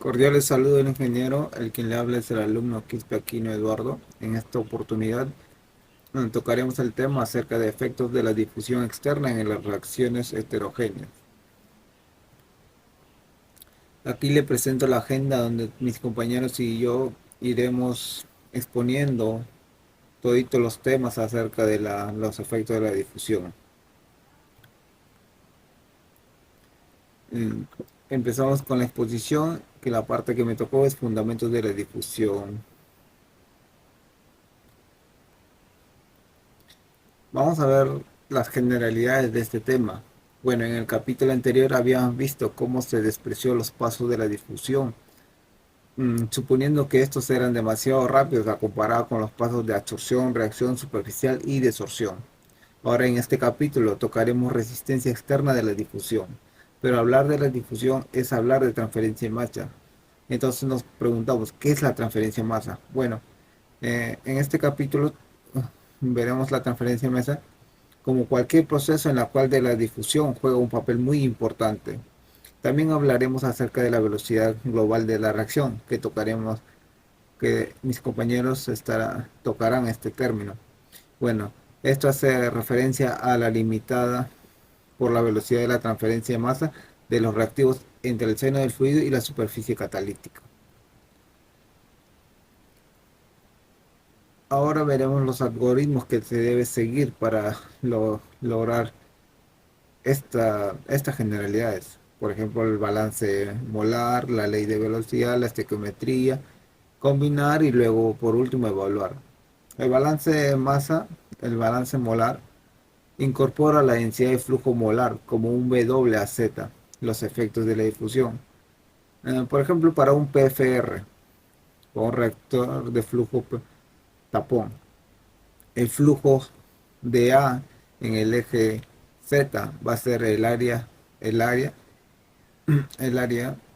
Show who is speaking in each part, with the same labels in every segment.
Speaker 1: Cordiales saludos del ingeniero, el quien le habla es el alumno Quispe Aquino Eduardo. En esta oportunidad tocaremos el tema acerca de efectos de la difusión externa en las reacciones heterogéneas. Aquí le presento la agenda donde mis compañeros y yo iremos exponiendo toditos los temas acerca de los efectos de la difusión. Mm, Empezamos con la exposición, que la parte que me tocó es fundamentos de la difusión. Vamos a ver las generalidades de este tema. Bueno, en el capítulo anterior habíamos visto cómo se despreció los pasos de la difusión, suponiendo que estos eran demasiado rápidos a comparar con los pasos de absorción, reacción superficial y desorción. Ahora en este capítulo tocaremos resistencia externa de la difusión, pero hablar de la difusión es hablar de transferencia en masa. Entonces nos preguntamos, ¿qué es la transferencia en masa? Bueno, en este capítulo veremos la transferencia en masa como cualquier proceso en la cual de la difusión juega un papel muy importante. También hablaremos acerca de la velocidad global de la reacción, que mis compañeros tocarán este término. Bueno, esto hace referencia a la limitada por la velocidad de la transferencia de masa de los reactivos entre el seno del fluido y la superficie catalítica. Ahora veremos los algoritmos que se debe seguir para lograr estas generalidades. Por ejemplo, el balance molar, la ley de velocidad, la estequiometría, combinar y luego por último evaluar. El balance de masa, el balance molar, incorpora la densidad de flujo molar como un W a Z, los efectos de la difusión. Por ejemplo, para un PFR, o un reactor de flujo tapón, el flujo de A en el eje Z va a ser el área el área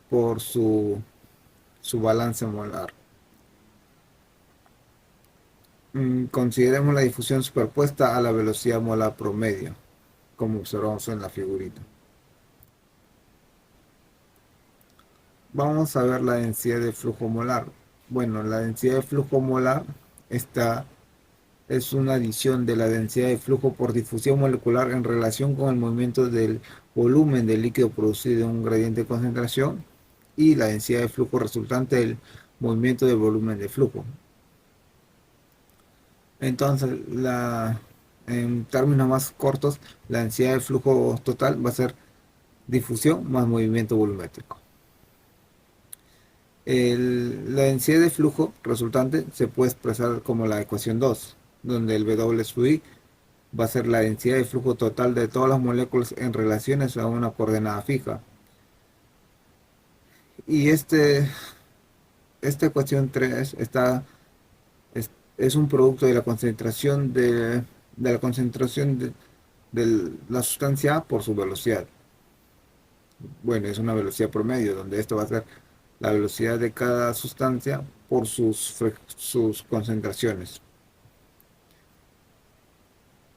Speaker 1: por su balance molar. Consideremos la difusión superpuesta a la velocidad molar promedio, como observamos en la figurita. Vamos a ver la densidad de flujo molar. Bueno, la densidad de flujo molar es una adición de la densidad de flujo por difusión molecular en relación con el movimiento del volumen del líquido producido en un gradiente de concentración y la densidad de flujo resultante del movimiento del volumen de flujo. Entonces, en términos más cortos, la densidad de flujo total va a ser difusión más movimiento volumétrico. La densidad de flujo resultante se puede expresar como la ecuación 2, donde el W sub I va a ser la densidad de flujo total de todas las moléculas en relaciones a una coordenada fija. Y esta ecuación 3 es un producto de la concentración de la sustancia A por su velocidad. Bueno, es una velocidad promedio, donde esto va a ser la velocidad de cada sustancia por sus concentraciones,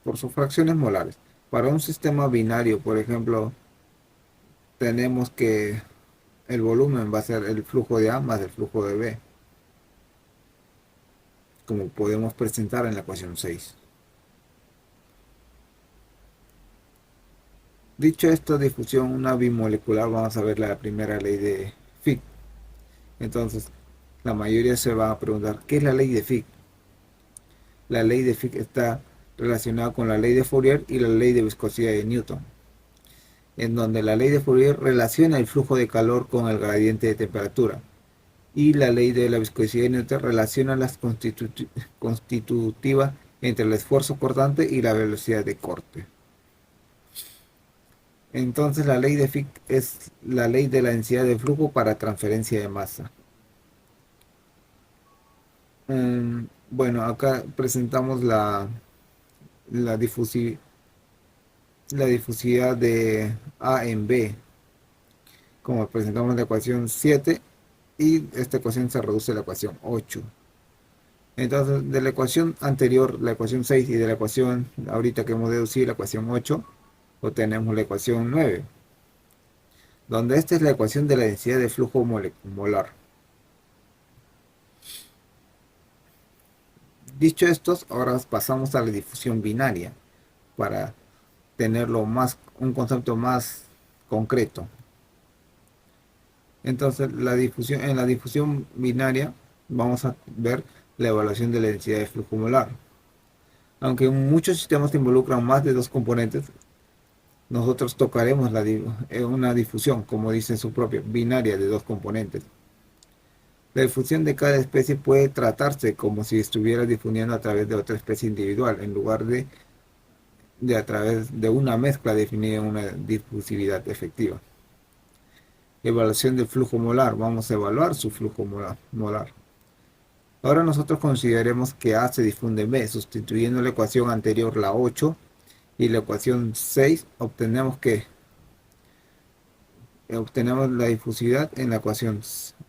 Speaker 1: por sus fracciones molares. Para un sistema binario, por ejemplo, tenemos que el volumen va a ser el flujo de A más el flujo de B, como podemos presentar en la ecuación 6. Dicho esta difusión una bimolecular, vamos a ver la primera ley de Fick. Entonces, la mayoría se va a preguntar, ¿qué es la ley de Fick? La ley de Fick está relacionada con la ley de Fourier y la ley de viscosidad de Newton, en donde la ley de Fourier relaciona el flujo de calor con el gradiente de temperatura y la ley de la viscosidad de Newton relaciona las constitutivas entre el esfuerzo cortante y la velocidad de corte. Entonces la ley de Fick es la ley de la densidad de flujo para transferencia de masa. Bueno, acá presentamos la, difusi- la difusividad de A en B, como presentamos en la ecuación 7, y esta ecuación se reduce a la ecuación 8. Entonces, de la ecuación anterior, la ecuación 6, y de la ecuación ahorita que hemos deducido, la ecuación 8, obtenemos la ecuación 9. donde esta es la ecuación de la densidad de flujo molar. Dicho esto, ahora pasamos a la difusión binaria para tenerlo más, un concepto más concreto. Entonces, en la difusión binaria vamos a ver la evaluación de la densidad de flujo molar. Aunque muchos sistemas involucran más de dos componentes, nosotros tocaremos una difusión, como dice su propia, binaria de dos componentes. La difusión de cada especie puede tratarse como si estuviera difundiendo a través de otra especie individual, en lugar de a través de una mezcla definida en una difusividad efectiva. Evaluación del flujo molar. Vamos a evaluar su flujo molar. Ahora nosotros consideremos que A se difunde en B, sustituyendo la ecuación anterior, la 8, y la ecuación 6, obtenemos la difusividad en la ecuación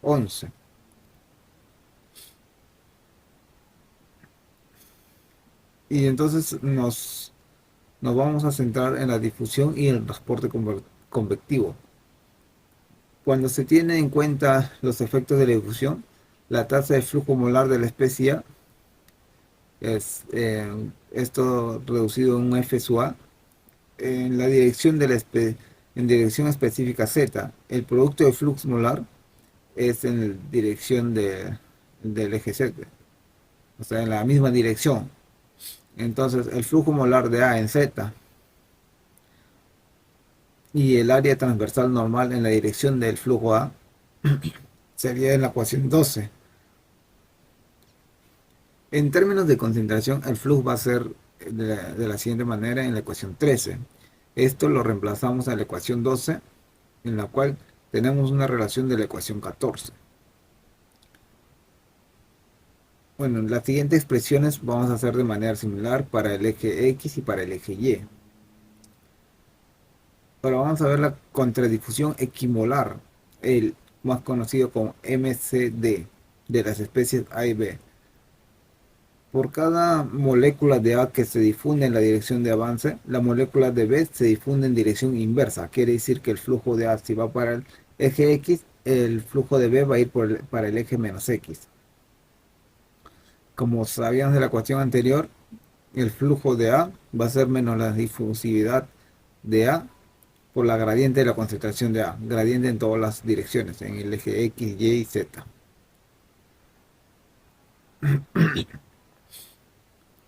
Speaker 1: 11. Y entonces nos vamos a centrar en la difusión y el transporte convectivo. Cuando se tiene en cuenta los efectos de la difusión, la tasa de flujo molar de la especie A es esto reducido en un F sub A en la dirección en dirección específica Z. El producto de flux molar es en dirección del eje Z, o sea, en la misma dirección. Entonces, el flujo molar de A en Z y el área transversal normal en la dirección del flujo A sería en la ecuación 12. En términos de concentración, el flujo va a ser de la siguiente manera en la ecuación 13. Esto lo reemplazamos a la ecuación 12, en la cual tenemos una relación de la ecuación 14. Bueno, las siguientes expresiones vamos a hacer de manera similar para el eje X y para el eje Y. Ahora vamos a ver la contradifusión equimolar, el más conocido como MCD, de las especies A y B. Por cada molécula de A que se difunde en la dirección de avance, la molécula de B se difunde en dirección inversa. Quiere decir que el flujo de A, si va para el eje X, el flujo de B va a ir para el eje menos X. Como sabíamos de la ecuación anterior, el flujo de A va a ser menos la difusividad de A por la gradiente de la concentración de A. Gradiente en todas las direcciones, en el eje X, Y y Z.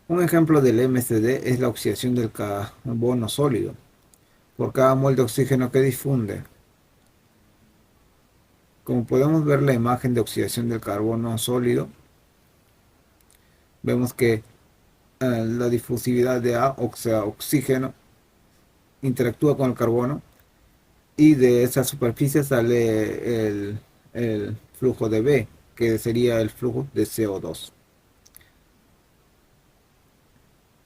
Speaker 1: Un ejemplo del MCD es la oxidación del carbono sólido. Por cada mol de oxígeno que difunde. Como podemos ver la imagen de oxidación del carbono sólido, vemos que la difusividad de A, o sea, oxígeno, interactúa con el carbono y de esa superficie sale el flujo de B, que sería el flujo de CO2.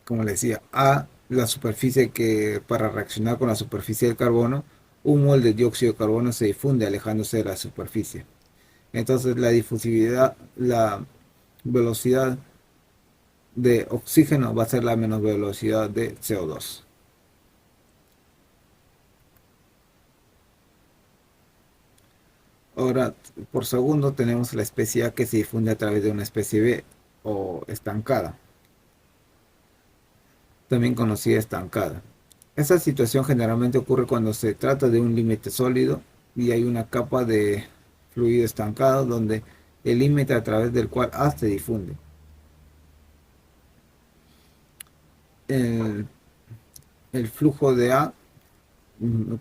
Speaker 1: Como les decía, A, la superficie que para reaccionar con la superficie del carbono, un mol de dióxido de carbono se difunde alejándose de la superficie. Entonces la difusividad, la velocidad de oxígeno va a ser la menos velocidad de CO2. Ahora, por segundo tenemos la especie A que se difunde a través de una especie B o estancada, también conocida estancada. Esta situación generalmente ocurre cuando se trata de un límite sólido y hay una capa de fluido estancado donde el límite a través del cual A se difunde. El, el flujo de A,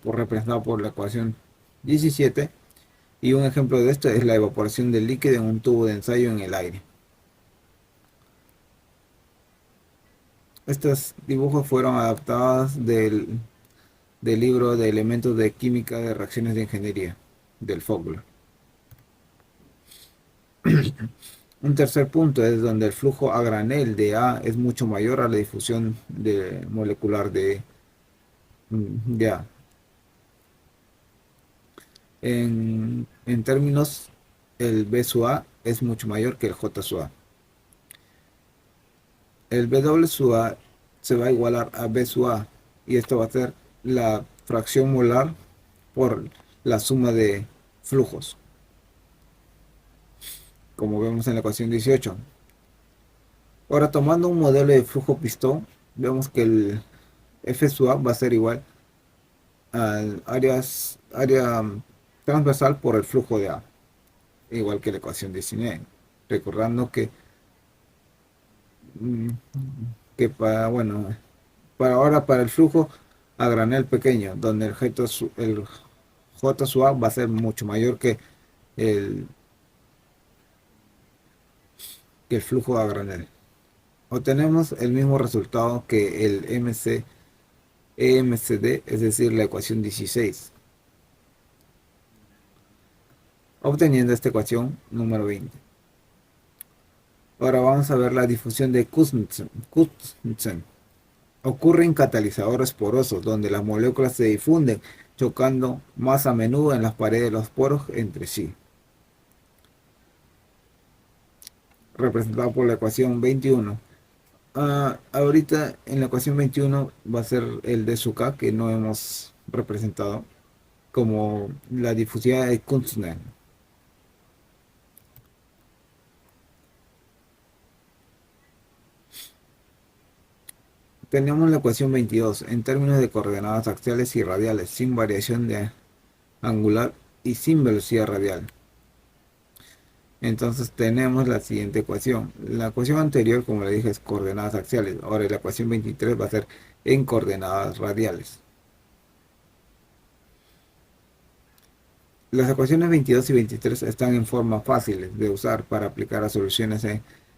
Speaker 1: representado por la ecuación 17, y un ejemplo de esto es la evaporación del líquido en un tubo de ensayo en el aire. Estos dibujos fueron adaptados del libro de elementos de química de reacciones de ingeniería del Fogler. Un tercer punto es donde el flujo a granel de A es mucho mayor a la difusión molecular de A. En términos, el B sub A es mucho mayor que el J sub A. El W sub A se va a igualar a B sub A y esto va a ser la fracción molar por la suma de flujos, como vemos en la ecuación 18. Ahora, tomando un modelo de flujo pistón, vemos que el F sub A va a ser igual al área transversal por el flujo de A, igual que la ecuación 19. Recordando mm, que bueno, para el flujo a granel pequeño, donde el J sub A va a ser mucho mayor el, que el flujo a granel. Obtenemos el mismo resultado que el EMCD, es decir, la ecuación 16, obteniendo esta ecuación número 20. Ahora vamos a ver la difusión de Kuznets. Ocurre en catalizadores porosos, donde las moléculas se difunden, chocando más a menudo en las paredes de los poros entre sí, representado por la ecuación 21. Ahorita en la ecuación 21 va a ser el de Zucca, que no hemos representado, como la difusión de Kuznets. Tenemos la ecuación 22 en términos de coordenadas axiales y radiales, sin variación de angular y sin velocidad radial. Entonces tenemos la siguiente ecuación. La ecuación anterior, como le dije, es coordenadas axiales. Ahora la ecuación 23 va a ser en coordenadas radiales. Las ecuaciones 22 y 23 están en forma fáciles de usar para aplicar a soluciones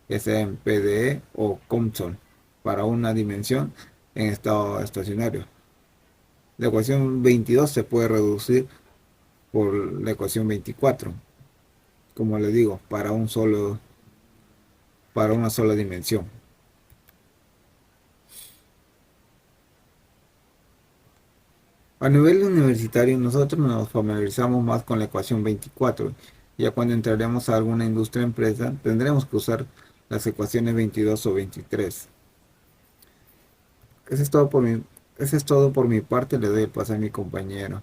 Speaker 1: ya sea en PDE o COMSOL para una dimensión en estado estacionario. La ecuación 22 se puede reducir por la ecuación 24, como le digo, para una sola dimensión. A nivel universitario, nosotros nos familiarizamos más con la ecuación 24. Ya cuando entraremos a alguna industria o empresa, tendremos que usar las ecuaciones 22 o 23. Eso es todo eso es todo por mi parte. Le doy el paso a mi compañero.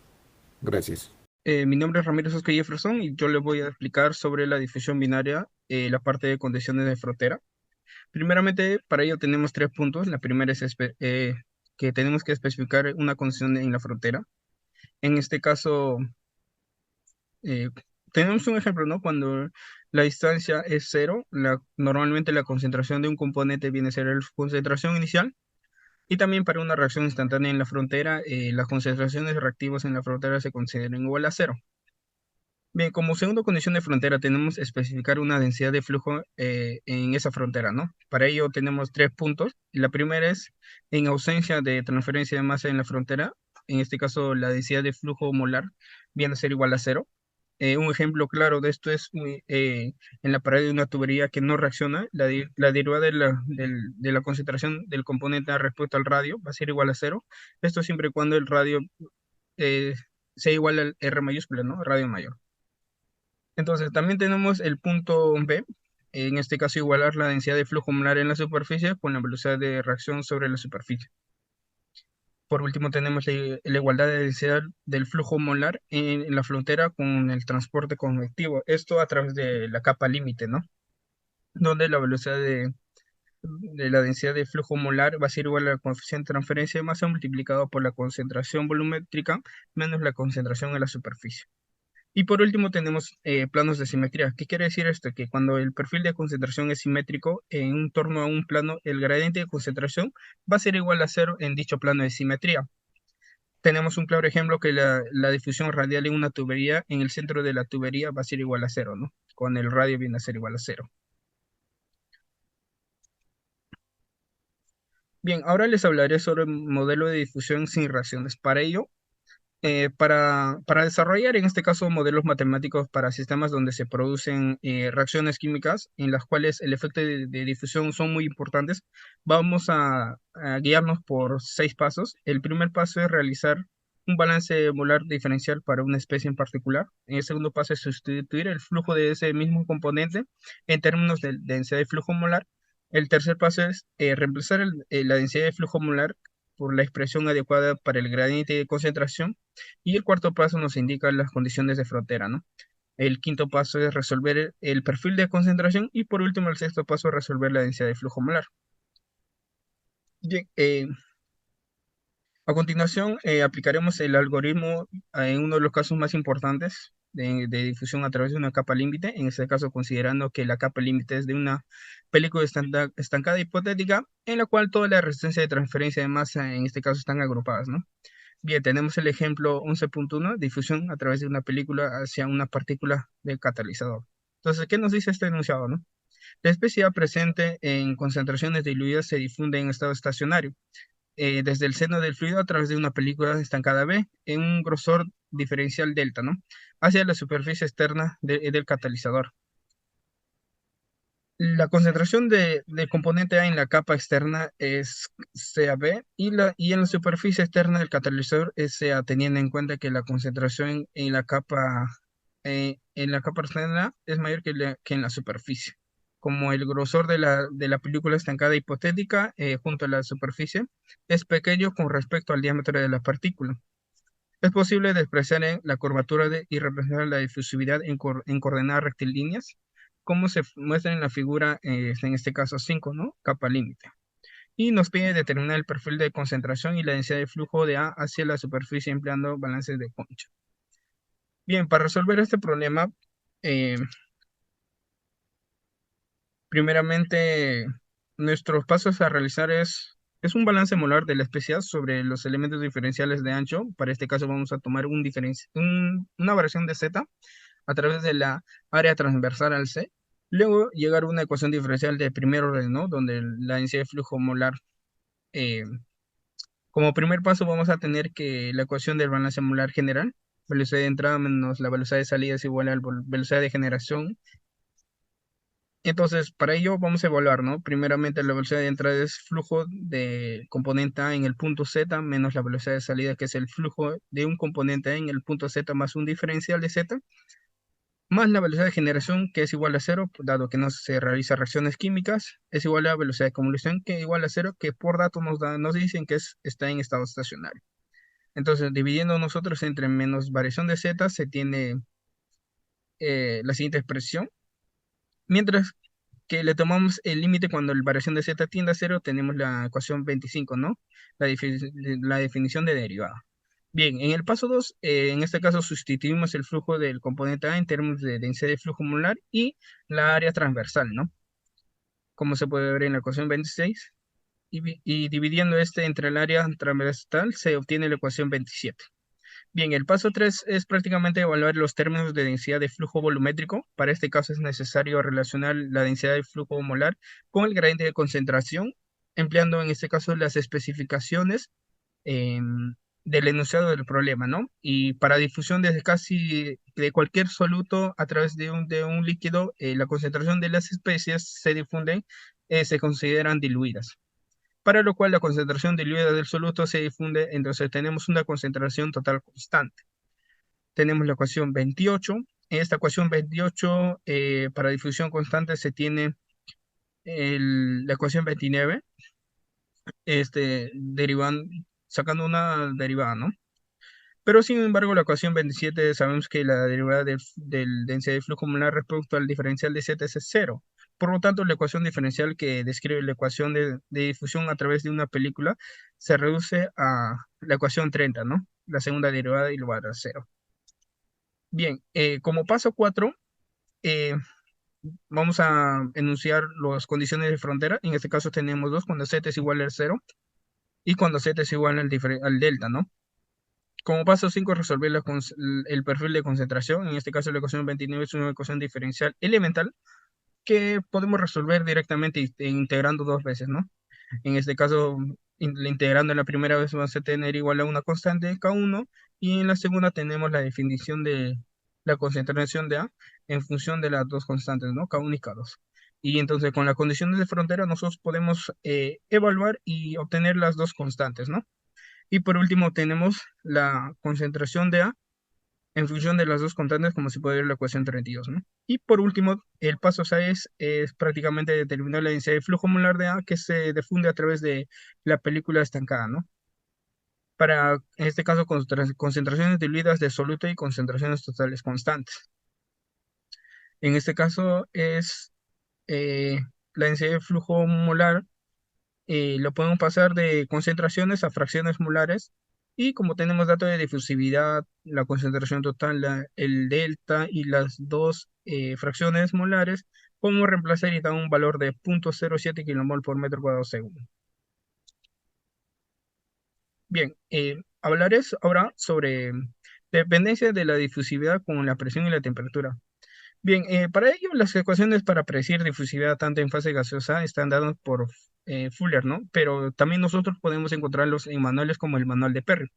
Speaker 1: Gracias.
Speaker 2: Mi nombre es Ramírez Oscar Jefferson y yo les voy a explicar sobre la difusión binaria, la parte de condiciones de frontera. Primeramente, para ello tenemos tres puntos. La primera es que tenemos que especificar una condición en la frontera. En este caso, eh, tenemos un ejemplo, ¿no? Cuando la distancia es cero, normalmente la concentración de un componente viene a ser la concentración inicial. Y también para una reacción instantánea en la frontera, las concentraciones reactivas en la frontera se consideran igual a cero. Bien, como segunda condición de frontera tenemos especificar una densidad de flujo en esa frontera, ¿no? Para ello tenemos tres puntos. La primera es en ausencia de transferencia de masa en la frontera, en este caso la densidad de flujo molar viene a ser igual a cero. Un ejemplo claro de esto es en la pared de una tubería que no reacciona, la derivada de la concentración del componente respecto al radio va a ser igual a cero. Esto siempre y cuando el radio eh, sea igual al R mayúscula, ¿no? Radio mayor. Entonces, también tenemos el punto B, en este caso igualar la densidad de flujo molar en la superficie con la velocidad de reacción sobre la superficie. Por último, tenemos la igualdad de densidad del flujo molar en la frontera con el transporte convectivo. Esto a través de la capa límite, ¿no? Donde la velocidad de la densidad de flujo molar va a ser igual al coeficiente de transferencia de masa multiplicado por la concentración volumétrica menos la concentración en la superficie. Y por último tenemos planos de simetría. ¿Qué quiere decir esto? Que cuando el perfil de concentración es simétrico, en un torno a un plano, el gradiente de concentración va a ser igual a cero en dicho plano de simetría. Tenemos un claro ejemplo que la difusión radial en una tubería, en el centro de la tubería va a ser igual a cero, ¿no? Con el radio viene a ser igual a cero. Bien, ahora les hablaré sobre el modelo de difusión sin reacciones. Para ello, para desarrollar en este caso modelos matemáticos para sistemas donde se producen reacciones químicas en las cuales el efecto de difusión son muy importantes, vamos a guiarnos por seis pasos. El primer paso es realizar un balance molar diferencial para una especie en particular. El segundo paso es sustituir el flujo de ese mismo componente en términos de densidad de flujo molar. El tercer paso es reemplazar la densidad de flujo molar por la expresión adecuada para el gradiente de concentración. Y el cuarto paso nos indica las condiciones de frontera, ¿no? El quinto paso es resolver el perfil de concentración y por último el sexto paso es resolver la densidad de flujo molar. Bien, a continuación, aplicaremos el algoritmo en uno de los casos más importantes de difusión a través de una capa límite, en este caso considerando que la capa límite es de una película estancada hipotética en la cual toda la resistencia de transferencia de masa en este caso están agrupadas, ¿no? Bien, tenemos el ejemplo 11.1, difusión a través de una película hacia una partícula del catalizador. Entonces, ¿qué nos dice este enunciado, no? La especies presente en concentraciones diluidas se difunde en estado estacionario desde el seno del fluido a través de una película estancada B en un grosor diferencial delta, ¿no? Hacia la superficie externa del catalizador. La concentración del componente A en la capa externa es CAB y en la superficie externa del catalizador es CA, teniendo en cuenta que la concentración en la capa externa es mayor que en la superficie. Como el grosor de la película estancada hipotética junto a la superficie es pequeño con respecto al diámetro de la partícula. Es posible despreciar en la curvatura y representar la difusividad en coordenadas rectilíneas, como se muestra en la figura, en este caso 5, ¿no? Capa límite. Y nos pide determinar el perfil de concentración y la densidad de flujo de A hacia la superficie empleando balances de Concha. Bien, para resolver este problema, eh, primeramente, nuestros pasos a realizar es un balance molar de la especies sobre los elementos diferenciales de ancho. Para este caso vamos a tomar una variación de z a través de la área transversal al C. Luego llegar a una ecuación diferencial de primer orden, ¿no? Donde la densidad de flujo molar, eh, como primer paso vamos a tener que la ecuación del balance molar general, velocidad de entrada menos la velocidad de salida es igual a la velocidad de generación. Entonces, para ello vamos a evaluar, ¿no? Primeramente, la velocidad de entrada es flujo de componente A en el punto Z menos la velocidad de salida, que es el flujo de un componente A en el punto Z más un diferencial de Z, más la velocidad de generación, que es igual a cero, dado que no se realizan reacciones químicas, es igual a la velocidad de acumulación, que es igual a cero, que por dato nos dicen que está en estado estacionario. Entonces, dividiendo nosotros entre menos variación de Z, se tiene la siguiente expresión. Mientras que le tomamos el límite cuando la variación de z tiende a cero, tenemos la ecuación 25, ¿no? La definición de derivada. Bien, en el paso 2, en este caso sustituimos el flujo del componente A en términos de densidad de flujo molar y la área transversal, ¿no? Como se puede ver en la ecuación 26, y dividiendo este entre el área transversal se obtiene la ecuación 27. Bien, el paso 3 es prácticamente evaluar los términos de densidad de flujo volumétrico. Para este caso es necesario relacionar la densidad de flujo molar con el gradiente de concentración, empleando en este caso las especificaciones del enunciado del problema, ¿no? Y para difusión desde casi de cualquier soluto a través de un líquido, la concentración de las especies se difunden, se consideran diluidas, para lo cual la concentración diluida del soluto se difunde, entonces tenemos una concentración total constante. Tenemos la ecuación 28. En esta ecuación 28, para difusión constante se tiene la ecuación 29, sacando una derivada, ¿no? Pero sin embargo, la ecuación 27 sabemos que la derivada del densidad de flujo molar respecto al diferencial de z es cero. Por lo tanto, la ecuación diferencial que describe la ecuación de difusión a través de una película se reduce a la ecuación 30, ¿no? La segunda derivada igual a cero. Bien, como paso 4, eh, vamos a enunciar las condiciones de frontera. En este caso tenemos dos, cuando z es igual al cero y cuando z es igual al delta, ¿no? Como paso 5, resolver el perfil de concentración. En este caso, la ecuación 29 es una ecuación diferencial elemental que podemos resolver directamente integrando dos veces, ¿no? En este caso, integrando en la primera vez vamos a tener igual a una constante K1 y en la segunda tenemos la definición de la concentración de A en función de las dos constantes, ¿no? K1 y K2. Y entonces con las condiciones de frontera nosotros podemos evaluar y obtener las dos constantes, ¿no? Y por último tenemos la concentración de A en función de las dos constantes, como se puede ver en la ecuación 32, ¿no? Y por último, el paso 6 es prácticamente determinar la densidad de flujo molar de A que se difunde a través de la película estancada, ¿no? para, en este caso, concentraciones diluidas de soluto y concentraciones totales constantes. En este caso es eh, la densidad de flujo molar, lo podemos pasar de concentraciones a fracciones molares y como tenemos datos de difusividad, la concentración total, el delta y las dos fracciones molares, podemos reemplazar y dar un valor de 0.07 kmol por metro cuadrado segundo. Bien, hablaré ahora sobre dependencia de la difusividad con la presión y la temperatura. Bien, para ello las ecuaciones para predecir difusividad tanto en fase gaseosa están dadas por Fuller, ¿no? Pero también nosotros podemos encontrarlos en manuales como el manual de Perry.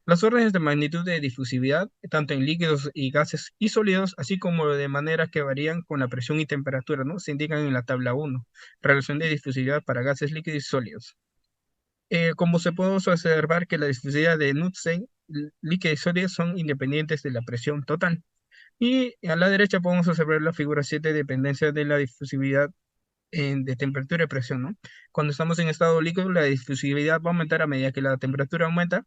Speaker 2: Las órdenes de magnitud de difusividad, tanto en líquidos y gases y sólidos, así como de manera que varían con la presión y temperatura, ¿no? Se indican en la tabla 1, relación de difusividad para gases líquidos y sólidos. Como se puede observar que la difusividad de Knudsen, líquidos y sólidos son independientes de la presión total. Y a la derecha podemos observar la figura 7, dependencia de la difusividad de temperatura y presión, ¿no? Cuando estamos en estado líquido, la difusividad va a aumentar a medida que la temperatura aumenta,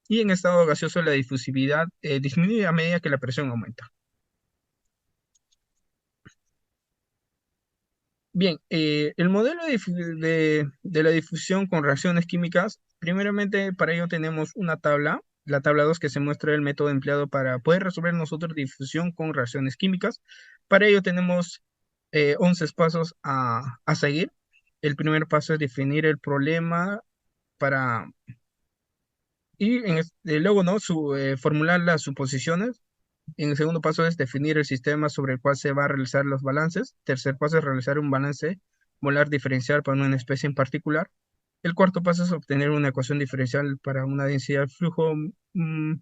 Speaker 2: y en estado gaseoso la difusividad disminuye a medida que la presión aumenta. Bien, el modelo de la difusión con reacciones químicas, primeramente para ello tenemos una tabla, la tabla 2 que se muestra el método empleado para poder resolver nosotros difusión con reacciones químicas. Para ello tenemos 11 pasos a seguir. El primer paso es definir el problema para, y luego, ¿no? Formular las suposiciones. En el segundo paso es definir el sistema sobre el cual se va a realizar los balances. Tercer paso es realizar un balance molar diferencial para una especie en particular. El cuarto paso es obtener una ecuación diferencial para una densidad de flujo. En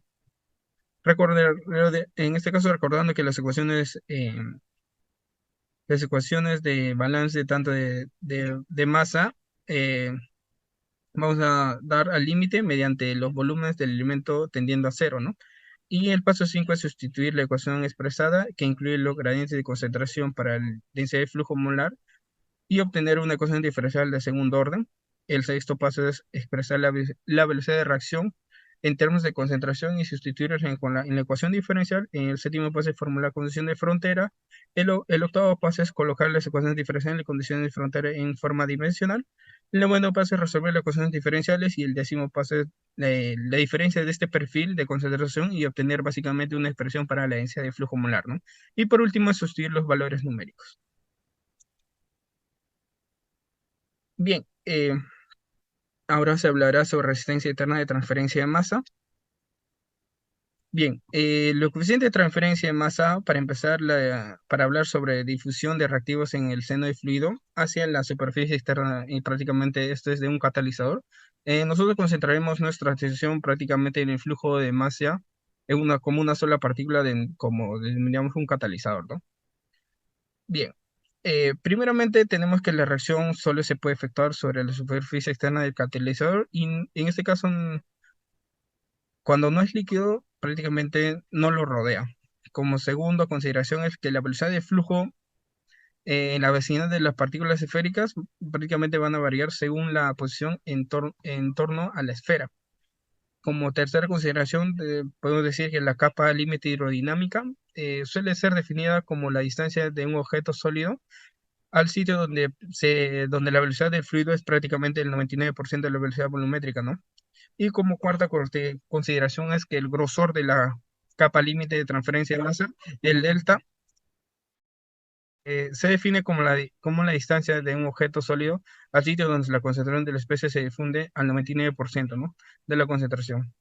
Speaker 2: este caso, recordando que las ecuaciones de balance tanto de masa, eh, vamos a dar al límite mediante los volúmenes del elemento tendiendo a cero, ¿no? Y el paso 5 es sustituir la ecuación expresada, que incluye los gradientes de concentración para el densidad de flujo molar, y obtener una ecuación diferencial de segundo orden. El sexto paso es expresar la velocidad de reacción en términos de concentración y sustituirlos en la ecuación diferencial. En el séptimo paso es formular condición de frontera. El octavo paso es colocar las ecuaciones diferenciales y condiciones de frontera en forma dimensional. El noveno paso es resolver las ecuaciones diferenciales y el décimo paso es la diferencia de este perfil de concentración y obtener básicamente una expresión para la densidad de flujo molar, ¿no? Y por último, es sustituir los valores numéricos. Bien, ahora se hablará sobre resistencia eterna de transferencia de masa. Bien, lo coeficiente de transferencia de masa, para empezar, para hablar sobre difusión de reactivos en el seno del fluido hacia la superficie externa, y prácticamente esto es de un catalizador. Nosotros concentraremos nuestra atención prácticamente en el flujo de masa como una sola partícula, como denominamos un catalizador, ¿no? Bien, primeramente tenemos que la reacción solo se puede efectuar sobre la superficie externa del catalizador y en este caso cuando no es líquido prácticamente no lo rodea. Como segunda consideración es que la velocidad de flujo en la vecindad de las partículas esféricas prácticamente van a variar según la posición en torno a la esfera. Como tercera consideración, podemos decir que la capa límite hidrodinámica suele ser definida como la distancia de un objeto sólido al sitio donde la velocidad del fluido es prácticamente el 99% de la velocidad volumétrica, ¿no? Y como cuarta consideración es que el grosor de la capa límite de transferencia de masa, el delta, se define como la distancia de un objeto sólido al sitio donde la concentración de la especie se difunde al 99%, ¿no? De la concentración.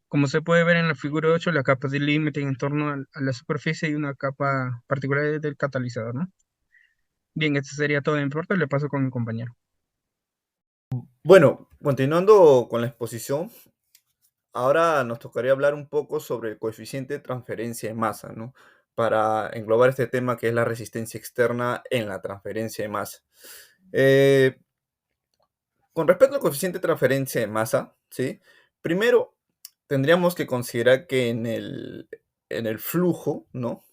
Speaker 2: Como se puede ver en la figura 8, la capa de límite en torno a la superficie y una capa particular del catalizador, ¿no? Bien, esto sería todo de mi parte, le paso con mi compañero.
Speaker 3: Bueno, continuando con la exposición, ahora nos tocaría hablar un poco sobre el coeficiente de transferencia de masa, ¿no? Para englobar este tema que es la resistencia externa en la transferencia de masa. Eh, con respecto al coeficiente de transferencia de masa, ¿sí? Primero tendríamos que considerar que en el flujo, ¿no?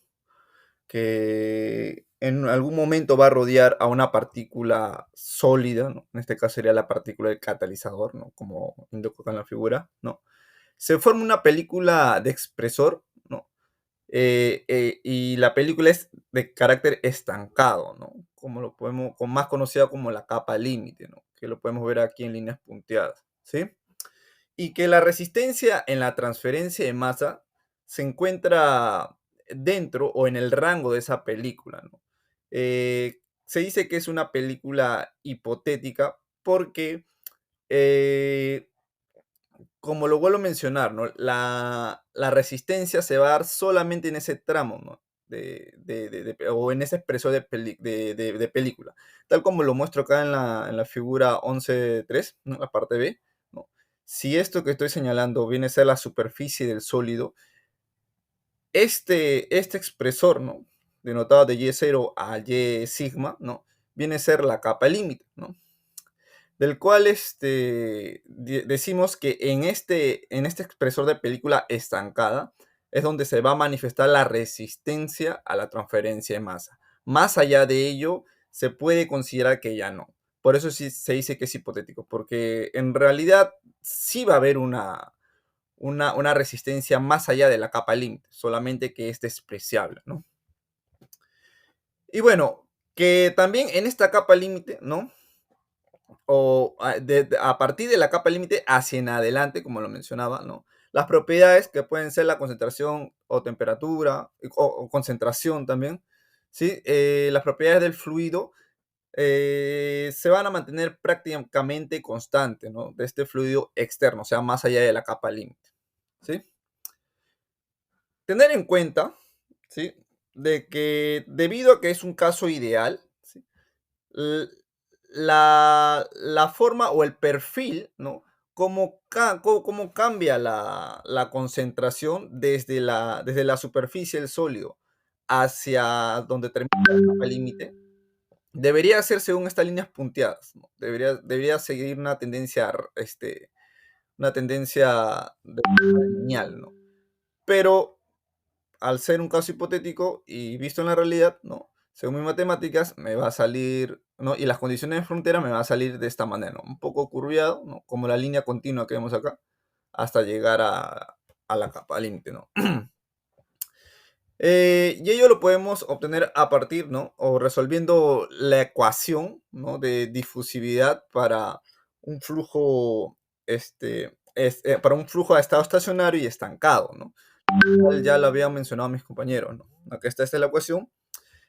Speaker 3: que en algún momento va a rodear a una partícula sólida, ¿no? En este caso sería la partícula del catalizador, ¿no? Como indico acá en la figura, ¿no? Se forma una película de expresor, ¿no? Y la película es de carácter estancado, ¿no? Como lo podemos, con más conocida como la capa límite, ¿no? Que lo podemos ver aquí en líneas punteadas, ¿sí? Y que la resistencia en la transferencia de masa se encuentra dentro o en el rango de esa película, ¿no? Se dice que es una película hipotética porque, eh, como lo vuelvo a mencionar, ¿no? La resistencia se va a dar solamente en ese tramo, ¿no? O en ese expresor de película. Tal como lo muestro acá en la figura 11.3, ¿no? La parte B, ¿no? Si esto que estoy señalando viene a ser la superficie del sólido, este expresor, ¿no? Denotado de Y0 a Y sigma, ¿no? Viene a ser la capa límite, ¿no? Del cual decimos que en este expresor de película estancada es donde se va a manifestar la resistencia a la transferencia de masa. Más allá de ello, se puede considerar que ya no. Por eso sí se dice que es hipotético, porque en realidad sí va a haber una resistencia más allá de la capa límite, solamente que es despreciable, ¿no? Y bueno, que también en esta capa límite, ¿no? O a partir de la capa límite hacia en adelante, como lo mencionaba, ¿no? Las propiedades que pueden ser la concentración o temperatura o concentración también, ¿sí? Las propiedades del fluido se van a mantener prácticamente constantes, ¿no? De este fluido externo, o sea, más allá de la capa límite, ¿sí? Tener en cuenta, ¿sí? De que debido a que es un caso ideal, ¿sí? La forma o el perfil, ¿no? Cómo cambia la concentración desde la superficie del sólido hacia donde termina la capa límite, debería ser según estas líneas punteadas, ¿no? Debería seguir una tendencia lineal, ¿no? Pero al ser un caso hipotético y visto en la realidad, ¿no? Según mis matemáticas, me va a salir, ¿no? Y las condiciones de frontera me va a salir de esta manera, ¿no? Un poco curviado, ¿no? Como la línea continua que vemos acá, hasta llegar a la capa límite, ¿no? Y ello lo podemos obtener a partir, ¿no? O resolviendo la ecuación, ¿no? De difusividad para un flujo, para un flujo a estado estacionario y estancado, ¿no? Ya lo habían mencionado mis compañeros, ¿no? Acá está esta es la ecuación,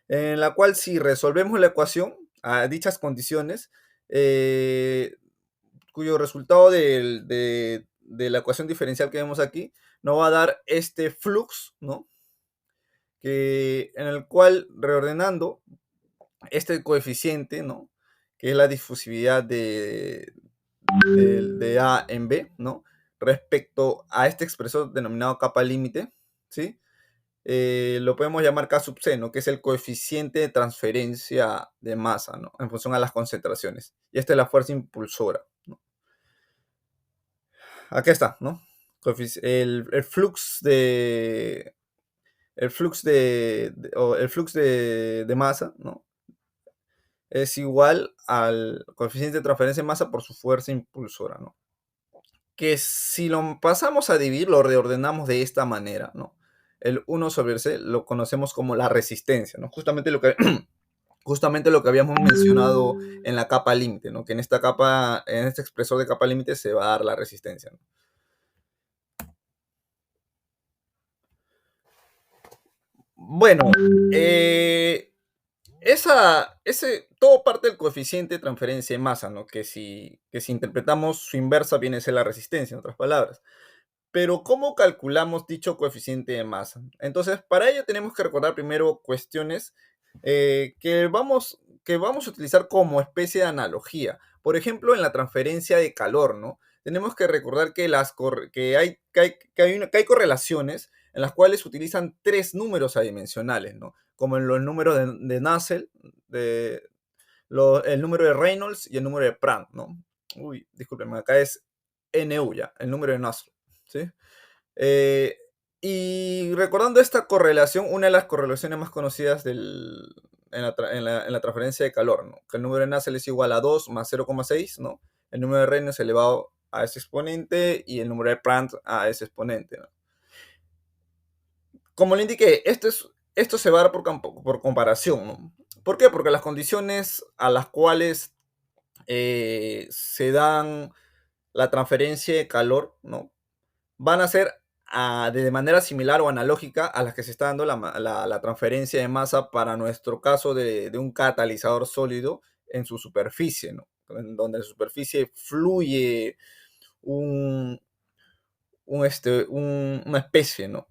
Speaker 3: en la cual si resolvemos la ecuación a dichas condiciones, cuyo resultado de la ecuación diferencial que vemos aquí, nos va a dar este flux, ¿no? En el cual reordenando este coeficiente, ¿no? Que es la difusividad de A en B, ¿no? Respecto a este expresor denominado capa límite, ¿sí? Lo podemos llamar K sub C, ¿no? Que es el coeficiente de transferencia de masa, ¿no? En función a las concentraciones. Y esta es la fuerza impulsora, ¿no? Aquí está, ¿no? El flux el flux de masa, ¿no? Es igual al coeficiente de transferencia de masa por su fuerza impulsora, ¿no? Que si lo pasamos a dividir, lo reordenamos de esta manera, ¿no? El 1 sobre C lo conocemos como la resistencia, ¿no? Justamente lo que habíamos mencionado en la capa límite, ¿no? Que en esta capa, en este expresor de capa límite se va a dar la resistencia, ¿no? Bueno, todo parte del coeficiente de transferencia de masa, ¿no? Que si interpretamos su inversa viene a ser la resistencia, en otras palabras. Pero ¿cómo calculamos dicho coeficiente de masa? Entonces, para ello tenemos que recordar primero cuestiones que vamos a utilizar como especie de analogía. Por ejemplo, en la transferencia de calor, ¿no? Tenemos que recordar que hay correlaciones en las cuales se utilizan tres números adimensionales, ¿no? Como en los números de Nusselt, el número de Reynolds y el número de Prandtl, ¿no? Uy, discúlpenme, acá es NU ya, el número de Nusselt, ¿sí? Y recordando esta correlación, una de las correlaciones más conocidas en la transferencia de calor, ¿no? Que el número de Nusselt es igual a 2 más 0,6, ¿no? El número de Reynolds elevado a ese exponente y el número de Prandtl a ese exponente, ¿no? Como le indiqué, esto se va a dar por comparación, ¿no? ¿Por qué? Porque las condiciones a las cuales se dan la transferencia de calor, ¿no? Van a ser de manera similar o analógica a las que se está dando la transferencia de masa para nuestro caso de un catalizador sólido en su superficie, ¿no? En donde en su superficie fluye una especie, ¿no?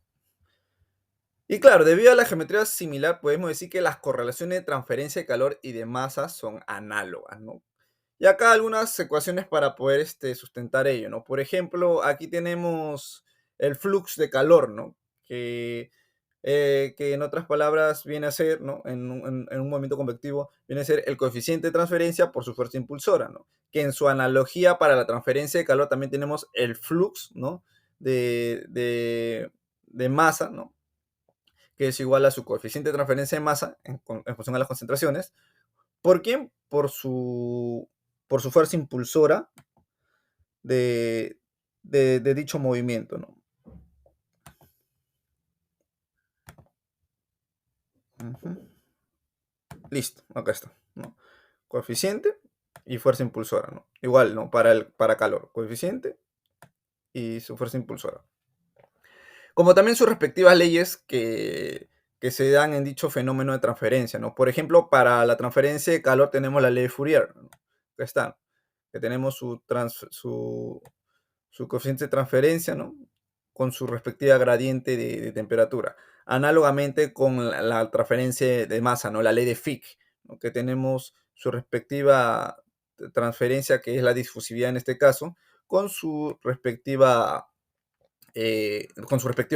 Speaker 3: Y claro, debido a la geometría similar, podemos decir que las correlaciones de transferencia de calor y de masa son análogas, ¿no? Y acá algunas ecuaciones para poder sustentar ello, ¿no? Por ejemplo, aquí tenemos el flux de calor, ¿no? Que en otras palabras viene a ser, ¿no? En un movimiento convectivo, viene a ser el coeficiente de transferencia por su fuerza impulsora, ¿no? Que en su analogía para la transferencia de calor también tenemos el flux, ¿no? De masa, ¿no? Que es igual a su coeficiente de transferencia de masa en función a las concentraciones. ¿Por quién? Por su fuerza impulsora de, de dicho movimiento, ¿no? Listo, acá está, ¿no? Coeficiente y fuerza impulsora, ¿no? Igual, ¿no? Para calor, coeficiente y su fuerza impulsora. Como también sus respectivas leyes que se dan en dicho fenómeno de transferencia, ¿no? Por ejemplo, para la transferencia de calor tenemos la ley de Fourier, ¿no? Que está, que tenemos su coeficiente de transferencia, ¿no? Con su respectiva gradiente de temperatura. Análogamente con la transferencia de masa, ¿no? La ley de Fick, ¿no? Que tenemos su respectiva transferencia, que es la difusividad en este caso, con su respectivo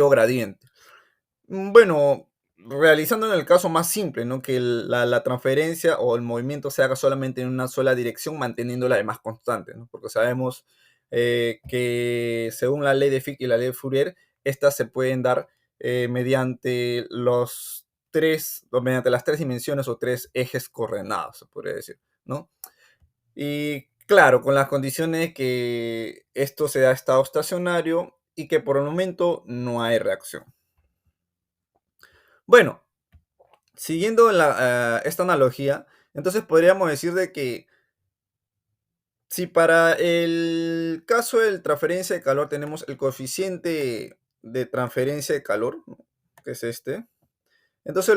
Speaker 3: gradiente. Bueno, realizando en el caso más simple, ¿no? Que la transferencia o el movimiento se haga solamente en una sola dirección, manteniendo la demás constante, ¿no? Porque sabemos que según la ley de Fick y la ley de Fourier, estas se pueden dar mediante mediante las tres dimensiones o tres ejes coordenados, se podría decir, ¿no? Y claro, con las condiciones que esto se da estado estacionario y que por el momento no hay reacción. Bueno, siguiendo esta analogía, entonces podríamos decir de que si para el caso de transferencia de calor tenemos el coeficiente de transferencia de calor, ¿no? Que es este, entonces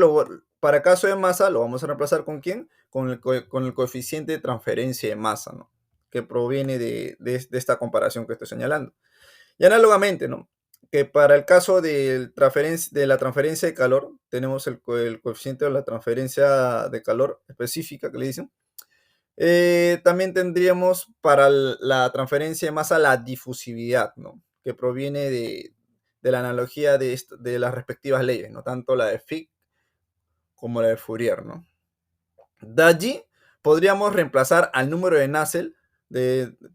Speaker 3: para caso de masa lo vamos a reemplazar ¿con quién? Con el coeficiente de transferencia de masa, ¿no? Que proviene de esta comparación que estoy señalando. Y análogamente, ¿no? Que para el caso de la transferencia de calor, tenemos el coeficiente de la transferencia de calor específica que le dicen. También tendríamos para la transferencia de masa la difusividad, ¿no? Que proviene de la analogía de las respectivas leyes, ¿no? Tanto la de Fick como la de Fourier, ¿no? De allí podríamos reemplazar al número de Nusselt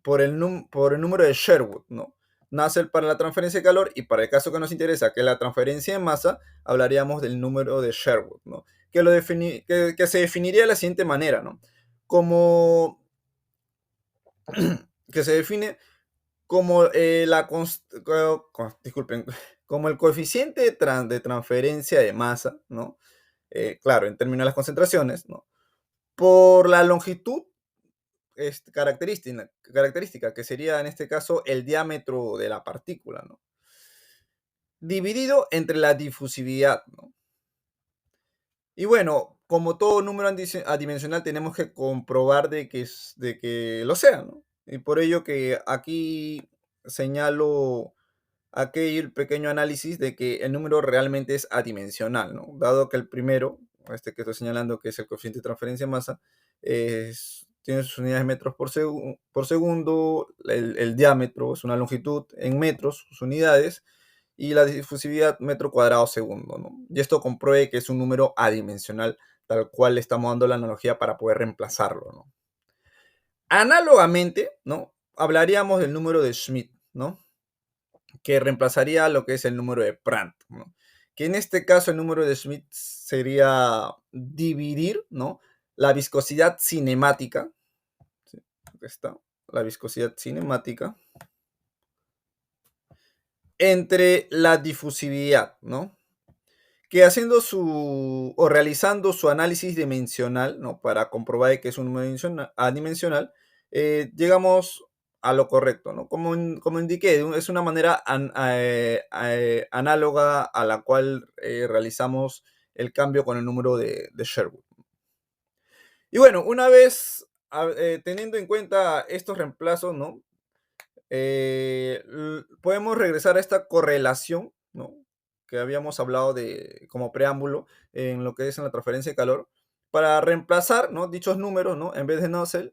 Speaker 3: por el número de Sherwood, ¿no? Nusselt para la transferencia de calor y para el caso que nos interesa, que es la transferencia de masa, hablaríamos del número de Sherwood, ¿no? Que se definiría de la siguiente manera, ¿no? Como que se define como disculpen, como el coeficiente de transferencia de masa, ¿no? Claro, en términos de las concentraciones, ¿no? Por la longitud característica, que sería en este caso el diámetro de la partícula, ¿no? Dividido entre la difusividad, ¿no? Y bueno, como todo número adimensional tenemos que comprobar de que lo sea, ¿no? Y por ello que aquí señalo aquel pequeño análisis de que el número realmente es adimensional, ¿no? Dado que el primero, que estoy señalando, que es el coeficiente de transferencia de masa, tiene sus unidades de metros por segundo, el diámetro es una longitud en metros, sus unidades, y la difusividad metro cuadrado segundo, ¿no? Y esto compruebe que es un número adimensional, tal cual le estamos dando la analogía para poder reemplazarlo, ¿no? Análogamente, ¿no? Hablaríamos del número de Schmidt, ¿no? que reemplazaría lo que es el número de Prandtl, ¿no? Que en este caso el número de Schmidt sería dividir, ¿no?, la viscosidad cinemática, ¿sí?, aquí está, la viscosidad cinemática, entre la difusividad, ¿no? Que haciendo o realizando su análisis dimensional, ¿no?, para comprobar que es un número adimensional, llegamos a lo correcto, ¿no? Como indiqué, es una manera análoga a la cual realizamos el cambio con el número de Sherwood. Y bueno, una vez teniendo en cuenta estos reemplazos, ¿no?, podemos regresar a esta correlación, ¿no?, que habíamos hablado de como preámbulo en lo que es en la transferencia de calor, para reemplazar, ¿no?, dichos números, ¿no? En vez de Nusselt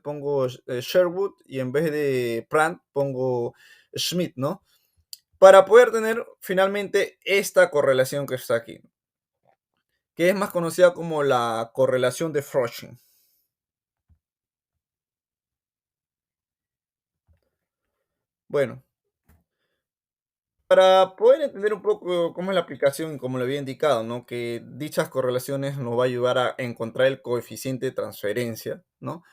Speaker 3: pongo Sherwood y en vez de Prandtl pongo Schmidt, ¿no? Para poder tener finalmente esta correlación que está aquí, que es más conocida como la correlación de Frosching. Bueno, para poder entender un poco cómo es la aplicación, como le había indicado, ¿no?, que dichas correlaciones nos va a ayudar a encontrar el coeficiente de transferencia, ¿no?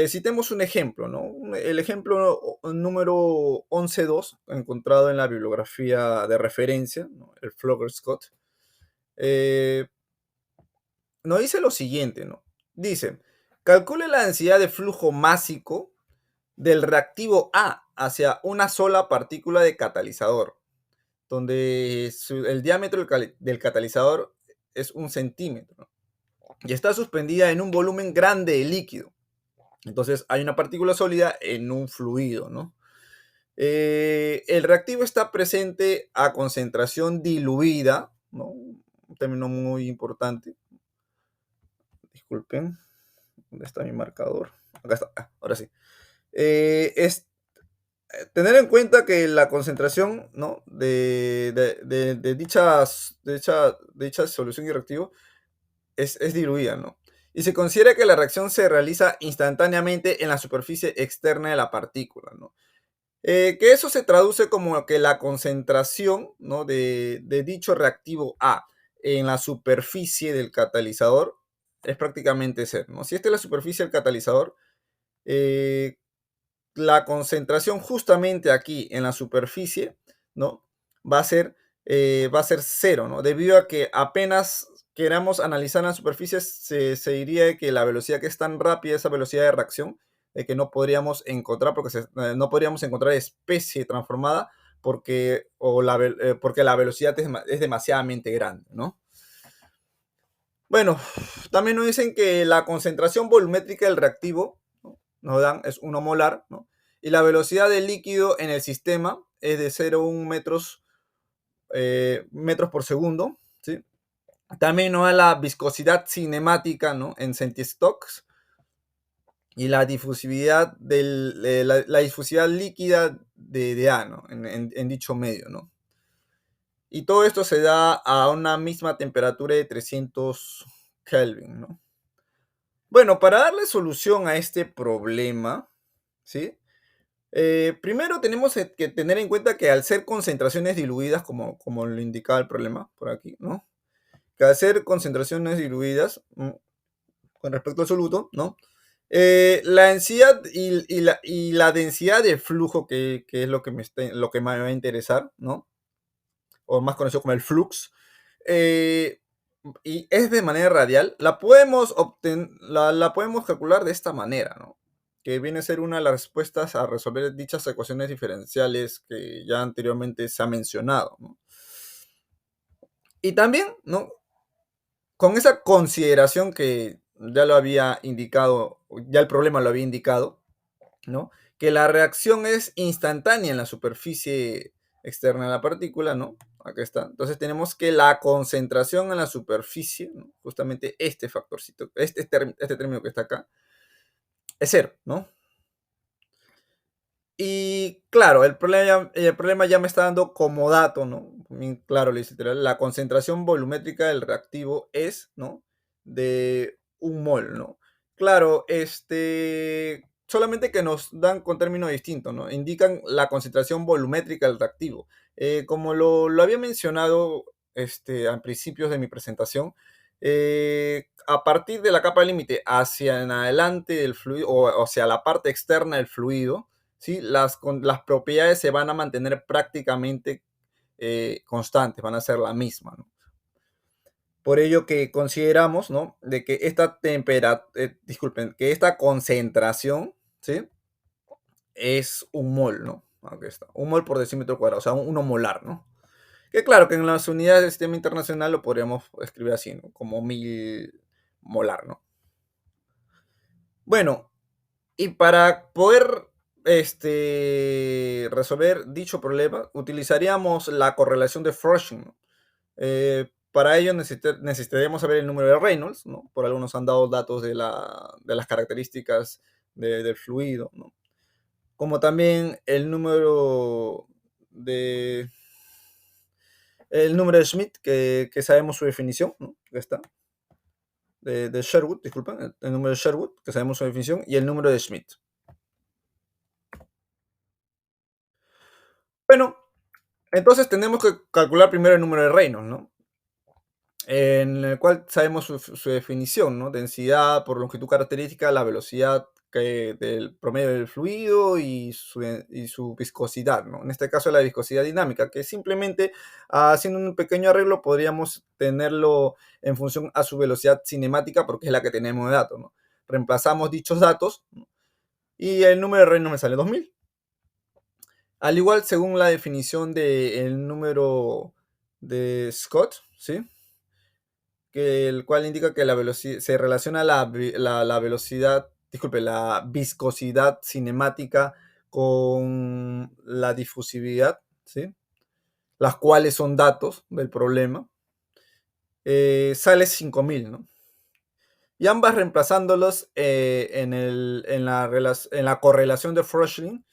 Speaker 3: Citemos un ejemplo, ¿no? El ejemplo número 11.2, encontrado en la bibliografía de referencia, ¿no?, el Flogger-Scott, nos dice lo siguiente, ¿no? Dice, calcule la densidad de flujo másico del reactivo A hacia una sola partícula de catalizador, donde el diámetro del catalizador es 1 centímetro, ¿no?, y está suspendida en un volumen grande de líquido. Entonces hay una partícula sólida en un fluido, ¿no? El reactivo está presente a concentración diluida, ¿no? Un término muy importante. Disculpen, ¿dónde está mi marcador? Acá está, ahora sí. Es tener en cuenta que la concentración, ¿no?, de dicha solución y reactivo es diluida, ¿no? Y se considera que la reacción se realiza instantáneamente en la superficie externa de la partícula, ¿no? Que eso se traduce como que la concentración, ¿no?, de dicho reactivo A en la superficie del catalizador es prácticamente cero, ¿no? Si esta es la superficie del catalizador, la concentración justamente aquí en la superficie, ¿no?, va a ser cero, ¿no? Debido a que apenas queramos analizar la superficie, se diría que la velocidad que es tan rápida, esa velocidad de reacción, que no podríamos encontrar, porque no podríamos encontrar especie transformada porque la velocidad es demasiadamente grande, ¿no? Bueno, también nos dicen que la concentración volumétrica del reactivo, ¿no?, nos dan es 1 molar, ¿no?, y la velocidad del líquido en el sistema es de 0,1 metros por segundo, ¿sí? También nos da la viscosidad cinemática, ¿no?, en centistocks, y la difusividad la difusividad líquida de A, ¿no?, en dicho medio, ¿no? Y todo esto se da a una misma temperatura de 300 Kelvin, ¿no? Bueno, para darle solución a este problema, ¿sí?, primero tenemos que tener en cuenta que al ser concentraciones diluidas, como lo indicaba el problema por aquí, ¿no?, que al ser concentraciones diluidas, con respecto al soluto, ¿no?, la densidad y la densidad de flujo, que es lo que me va a interesar, ¿no?, o más conocido como el flux, y es de manera radial, la podemos calcular de esta manera, ¿no?, que viene a ser una de las respuestas a resolver dichas ecuaciones diferenciales que ya anteriormente se ha mencionado, ¿no? Y también, ¿no?, con esa consideración que ya lo había indicado, ya el problema lo había indicado, ¿no?, que la reacción es instantánea en la superficie externa de la partícula, ¿no? Acá está. Entonces tenemos que la concentración en la superficie, ¿no?, justamente este factorcito, este término que está acá, es cero, ¿no? Y claro, el problema ya me está dando como dato, ¿no? Bien claro, literal, la concentración volumétrica del reactivo es, ¿no?, de 1 mol, ¿no? Claro, solamente que nos dan con términos distintos, ¿no? Indican la concentración volumétrica del reactivo. Como lo había mencionado a principios de mi presentación, a partir de la capa límite hacia en adelante del fluido, o hacia la parte externa del fluido, ¿sí? Las propiedades se van a mantener prácticamente constantes, van a ser la misma, ¿no? Por ello que consideramos, ¿no?, de que esta que esta concentración, ¿sí?, es un mol, ¿no? Aquí está, un mol por decímetro cuadrado, o sea, 1 molar, ¿no? Que claro, que en las unidades del sistema internacional lo podríamos escribir así, ¿no?, como 1000 molar, ¿no? Bueno, y para poder resolver dicho problema, utilizaríamos la correlación de Frosching, ¿no? Para ello necesitaríamos saber el número de Reynolds, ¿no? Por algo nos han dado datos de las características del fluido, ¿no? Como también el número de Schmidt, que sabemos su definición, ¿no? Ya está. De Sherwood, disculpen, el número de Sherwood, que sabemos su definición, y el número de Schmidt. Bueno, entonces tenemos que calcular primero el número de Reynolds, ¿no? En el cual sabemos su definición, ¿no? Densidad por longitud característica, la velocidad del promedio del fluido y su viscosidad, ¿no? En este caso la viscosidad dinámica, que simplemente haciendo un pequeño arreglo podríamos tenerlo en función a su velocidad cinemática, porque es la que tenemos de datos, ¿no? Reemplazamos dichos datos, ¿no?, y el número de Reynolds me sale 2000. Al igual, según la definición del número de Scott, ¿sí?, que el cual indica que la velocidad se relaciona la velocidad, disculpe, la viscosidad cinemática con la difusividad, ¿sí?, las cuales son datos del problema, sale 5000, ¿no? Y ambas reemplazándolos en la correlación de Froschling,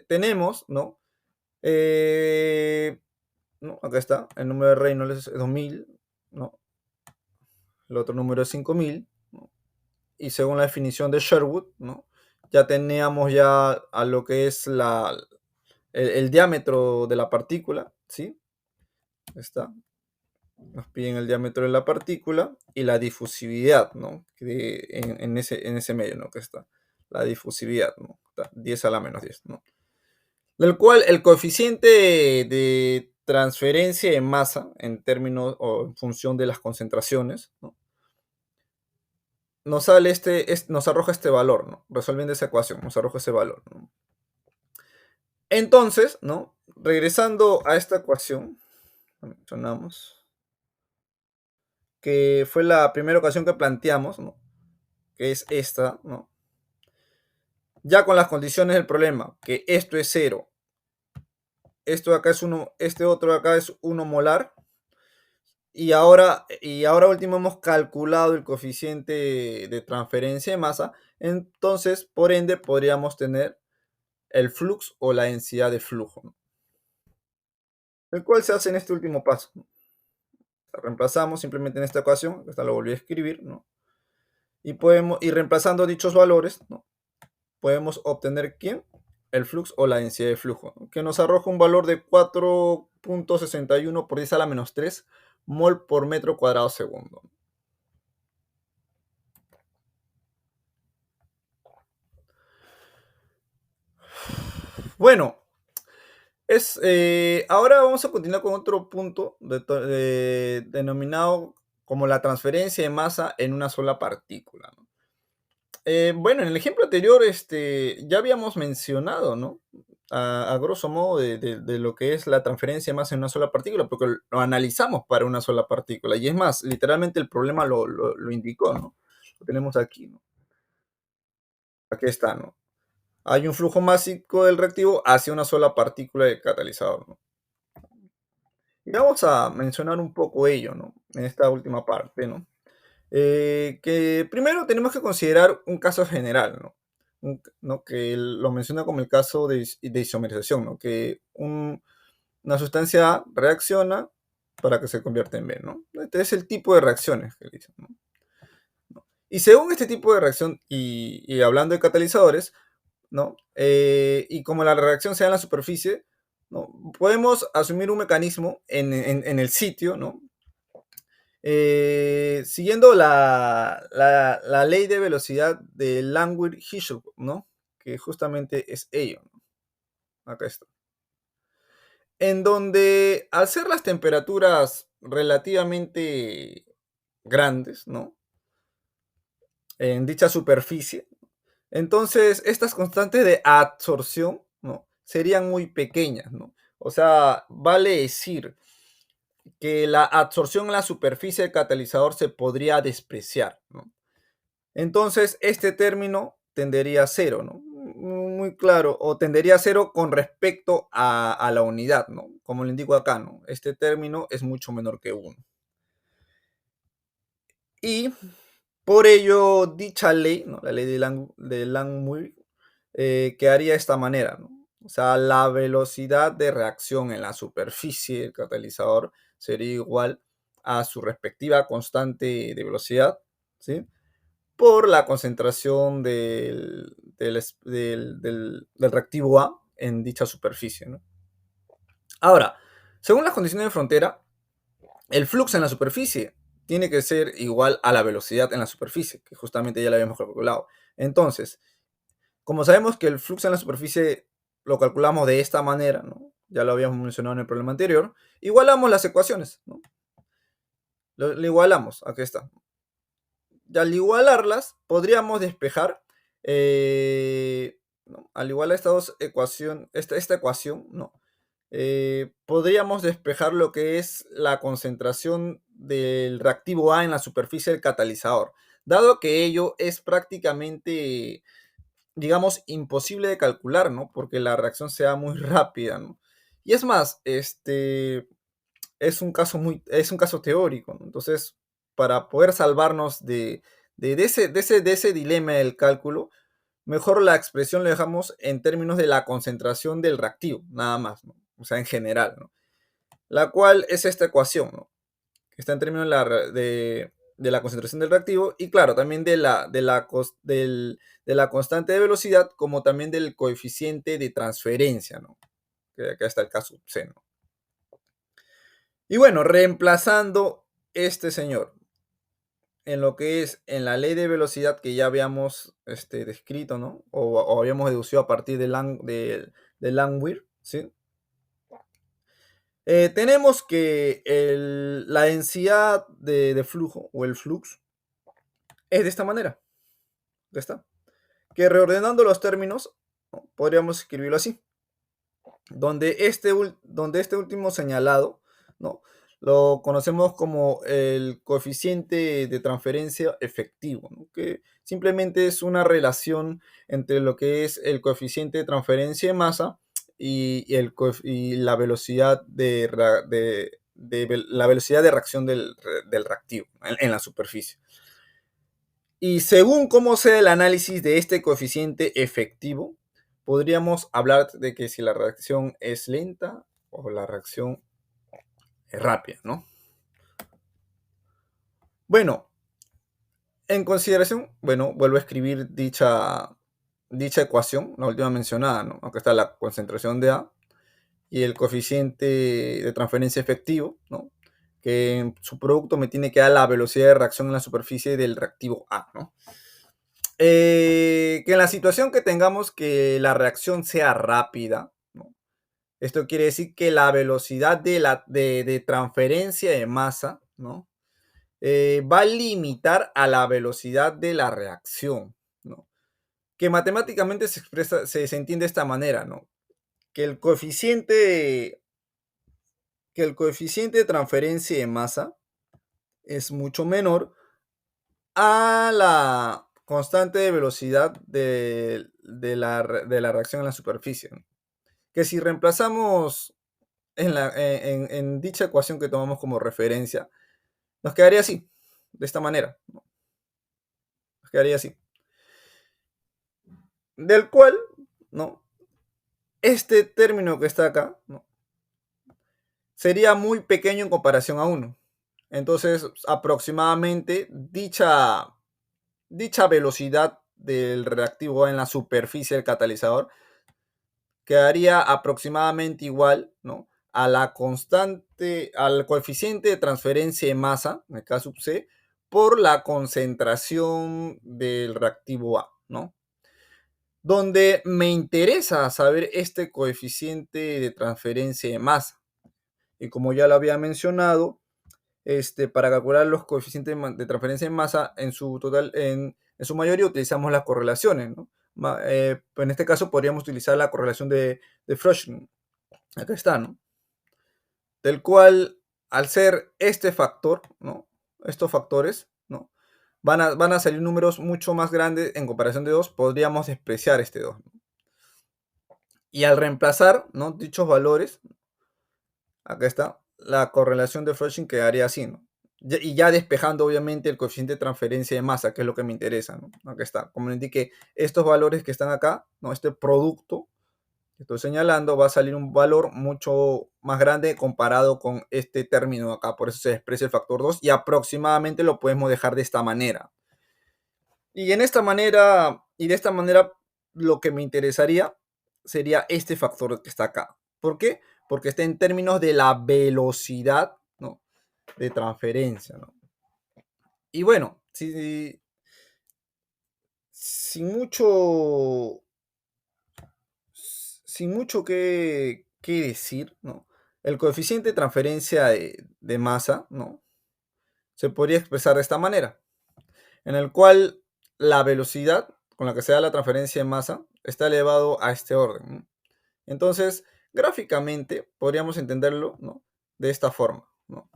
Speaker 3: tenemos, ¿no? ¿No? Acá está, el número de Reynolds es 2000, ¿no? El otro número es 5000, ¿no? Y según la definición de Sherwood, ¿no?, ya teníamos ya a lo que es el diámetro de la partícula, ¿sí? Está. Nos piden el diámetro de la partícula y la difusividad, ¿no?, en ese medio, ¿no?, que está. La difusividad, ¿no? Está 10 a la menos 10, ¿no? Del cual el coeficiente de transferencia de masa en términos o en función de las concentraciones, ¿no?, nos arroja este valor, ¿no? Resolviendo esa ecuación, nos arroja ese valor, ¿no? Entonces, ¿no?, regresando a esta ecuación, mencionamos que fue la primera ocasión que planteamos, ¿no?, que es esta, ¿no? Ya con las condiciones del problema, que esto es 0, esto de acá es 1, este otro de acá es 1 molar, y ahora último hemos calculado el coeficiente de transferencia de masa, entonces, por ende, podríamos tener el flux o la densidad de flujo, ¿no?, el cual se hace en este último paso, ¿no? Reemplazamos simplemente en esta ocasión, esta lo volví a escribir, ¿no?, y reemplazando dichos valores, ¿no?, podemos obtener ¿quién? El flux o la densidad de flujo, ¿no?, que nos arroja un valor de 4.61 por 10 a la menos 3 mol por metro cuadrado segundo. Bueno, ahora vamos a continuar con otro punto denominado como la transferencia de masa en una sola partícula, ¿no? Bueno, en el ejemplo anterior ya habíamos mencionado, ¿no?, a grosso modo de lo que es la transferencia de masa en una sola partícula, porque lo analizamos para una sola partícula. Y es más, literalmente el problema lo indicó, ¿no? Lo tenemos aquí, ¿no? Aquí está, ¿no? Hay un flujo másico del reactivo hacia una sola partícula de catalizador, ¿no? Y vamos a mencionar un poco ello, ¿no?, en esta última parte, ¿no? Que primero tenemos que considerar un caso general, ¿no? ¿No?, que lo menciona como el caso de isomerización, ¿no?, que una sustancia A reacciona para que se convierta en B, ¿no? Este es el tipo de reacciones que dicen, ¿no? Y según este tipo de reacción, y hablando de catalizadores, ¿no? Y como la reacción se da en la superficie, ¿no? Podemos asumir un mecanismo en el sitio, ¿no? Siguiendo la ley de velocidad de Langmuir-Hirscher, ¿no? Que justamente es ello, ¿no? Acá está. En donde, al ser las temperaturas relativamente grandes, ¿no? En dicha superficie, entonces estas constantes de absorción, ¿no? Serían muy pequeñas, ¿no? O sea, vale decir que la absorción en la superficie del catalizador se podría despreciar, ¿no? Entonces, este término tendería a cero, ¿no? Muy claro, o tendería a cero con respecto a la unidad, ¿no? Como lo indico acá, ¿no? Este término es mucho menor que 1. Y por ello, dicha ley, ¿no? La ley de Langmuir, quedaría de esta manera, ¿no? O sea, la velocidad de reacción en la superficie del catalizador sería igual a su respectiva constante de velocidad, ¿sí? Por la concentración del reactivo A en dicha superficie, ¿no? Ahora, según las condiciones de frontera, el flujo en la superficie tiene que ser igual a la velocidad en la superficie, que justamente ya lo habíamos calculado. Entonces, como sabemos que el flujo en la superficie lo calculamos de esta manera, ¿no? Ya lo habíamos mencionado en el problema anterior, igualamos las ecuaciones, ¿no? Lo igualamos, aquí está. Y al igualarlas, podríamos despejar, ¿no? Al igualar esta ecuación, ¿no? Podríamos despejar lo que es la concentración del reactivo A en la superficie del catalizador, dado que ello es prácticamente, digamos, imposible de calcular, ¿no? Porque la reacción sea muy rápida, ¿no? Y es más, es un caso teórico, ¿no? Entonces, para poder salvarnos de ese dilema del cálculo, mejor la expresión la dejamos en términos de la concentración del reactivo, nada más, ¿no? O sea, en general, ¿no? La cual es esta ecuación, ¿no? Que está en términos de la concentración del reactivo y, claro, también de la constante de velocidad, como también del coeficiente de transferencia, ¿no? Que acá está el caso C, ¿no? Y bueno, reemplazando este señor en lo que es en la ley de velocidad que ya habíamos descrito, ¿no? O habíamos deducido a partir de Langmuir, ¿sí? Tenemos que la densidad de flujo o el flux es de esta manera. Ya está. Que reordenando los términos, ¿no? Podríamos escribirlo así. Donde este último señalado, ¿no? Lo conocemos como el coeficiente de transferencia efectivo, ¿no? Que simplemente es una relación entre lo que es el coeficiente de transferencia de masa y la velocidad la velocidad de reacción del reactivo en la superficie. Y según cómo sea el análisis de este coeficiente efectivo, podríamos hablar de que si la reacción es lenta o la reacción es rápida, ¿no? Bueno, en consideración, bueno, vuelvo a escribir dicha ecuación, la última mencionada, ¿no? Acá está la concentración de A y el coeficiente de transferencia efectivo, ¿no? Que en su producto me tiene que dar la velocidad de reacción en la superficie del reactivo A, ¿no? Que en la situación que tengamos que la reacción sea rápida, ¿no? Esto quiere decir que la velocidad de transferencia de masa, ¿no? Va a limitar a la velocidad de la reacción, ¿no? Que matemáticamente se entiende de esta manera, ¿no? Que el coeficiente, que el coeficiente de transferencia de masa es mucho menor a la constante de velocidad de la reacción en la superficie, ¿no? Que si reemplazamos en dicha ecuación que tomamos como referencia, nos quedaría así, de esta manera, ¿no? Nos quedaría así. Del cual, ¿no? Este término que está acá, ¿no? Sería muy pequeño en comparación a 1. Entonces, aproximadamente dicha velocidad del reactivo A en la superficie del catalizador quedaría aproximadamente igual, ¿no?, a la constante, al coeficiente de transferencia de masa, en el caso C, por la concentración del reactivo A, ¿no? Donde me interesa saber este coeficiente de transferencia de masa. Y como ya lo había mencionado, para calcular los coeficientes de transferencia de masa, en su total, en su mayoría utilizamos las correlaciones, ¿no? En este caso podríamos utilizar la correlación de Frosching. Acá está, ¿no? Del cual, al ser este factor, ¿no?, estos factores, ¿no?, van a salir números mucho más grandes en comparación de 2, podríamos despreciar este 2, ¿no? Y al reemplazar, ¿no?, dichos valores, acá está, la correlación de Frosching quedaría así, ¿no? Y ya despejando obviamente el coeficiente de transferencia de masa, que es lo que me interesa, ¿no? Acá está, como le indiqué, estos valores que están acá, ¿no?, este producto que estoy señalando, va a salir un valor mucho más grande comparado con este término acá, por eso se desprecia el factor 2 y aproximadamente lo podemos dejar de esta manera. Y de esta manera, lo que me interesaría sería este factor que está acá. ¿Por qué? Porque está en términos de la velocidad, ¿no?, de transferencia, ¿no? Y bueno, sin mucho, sin mucho que decir, ¿no?, el coeficiente de transferencia de masa, ¿no?, se podría expresar de esta manera, en el cual la velocidad con la que se da la transferencia de masa está elevado a este orden, ¿no? Entonces, gráficamente podríamos entenderlo, ¿no?, de esta forma, ¿no?,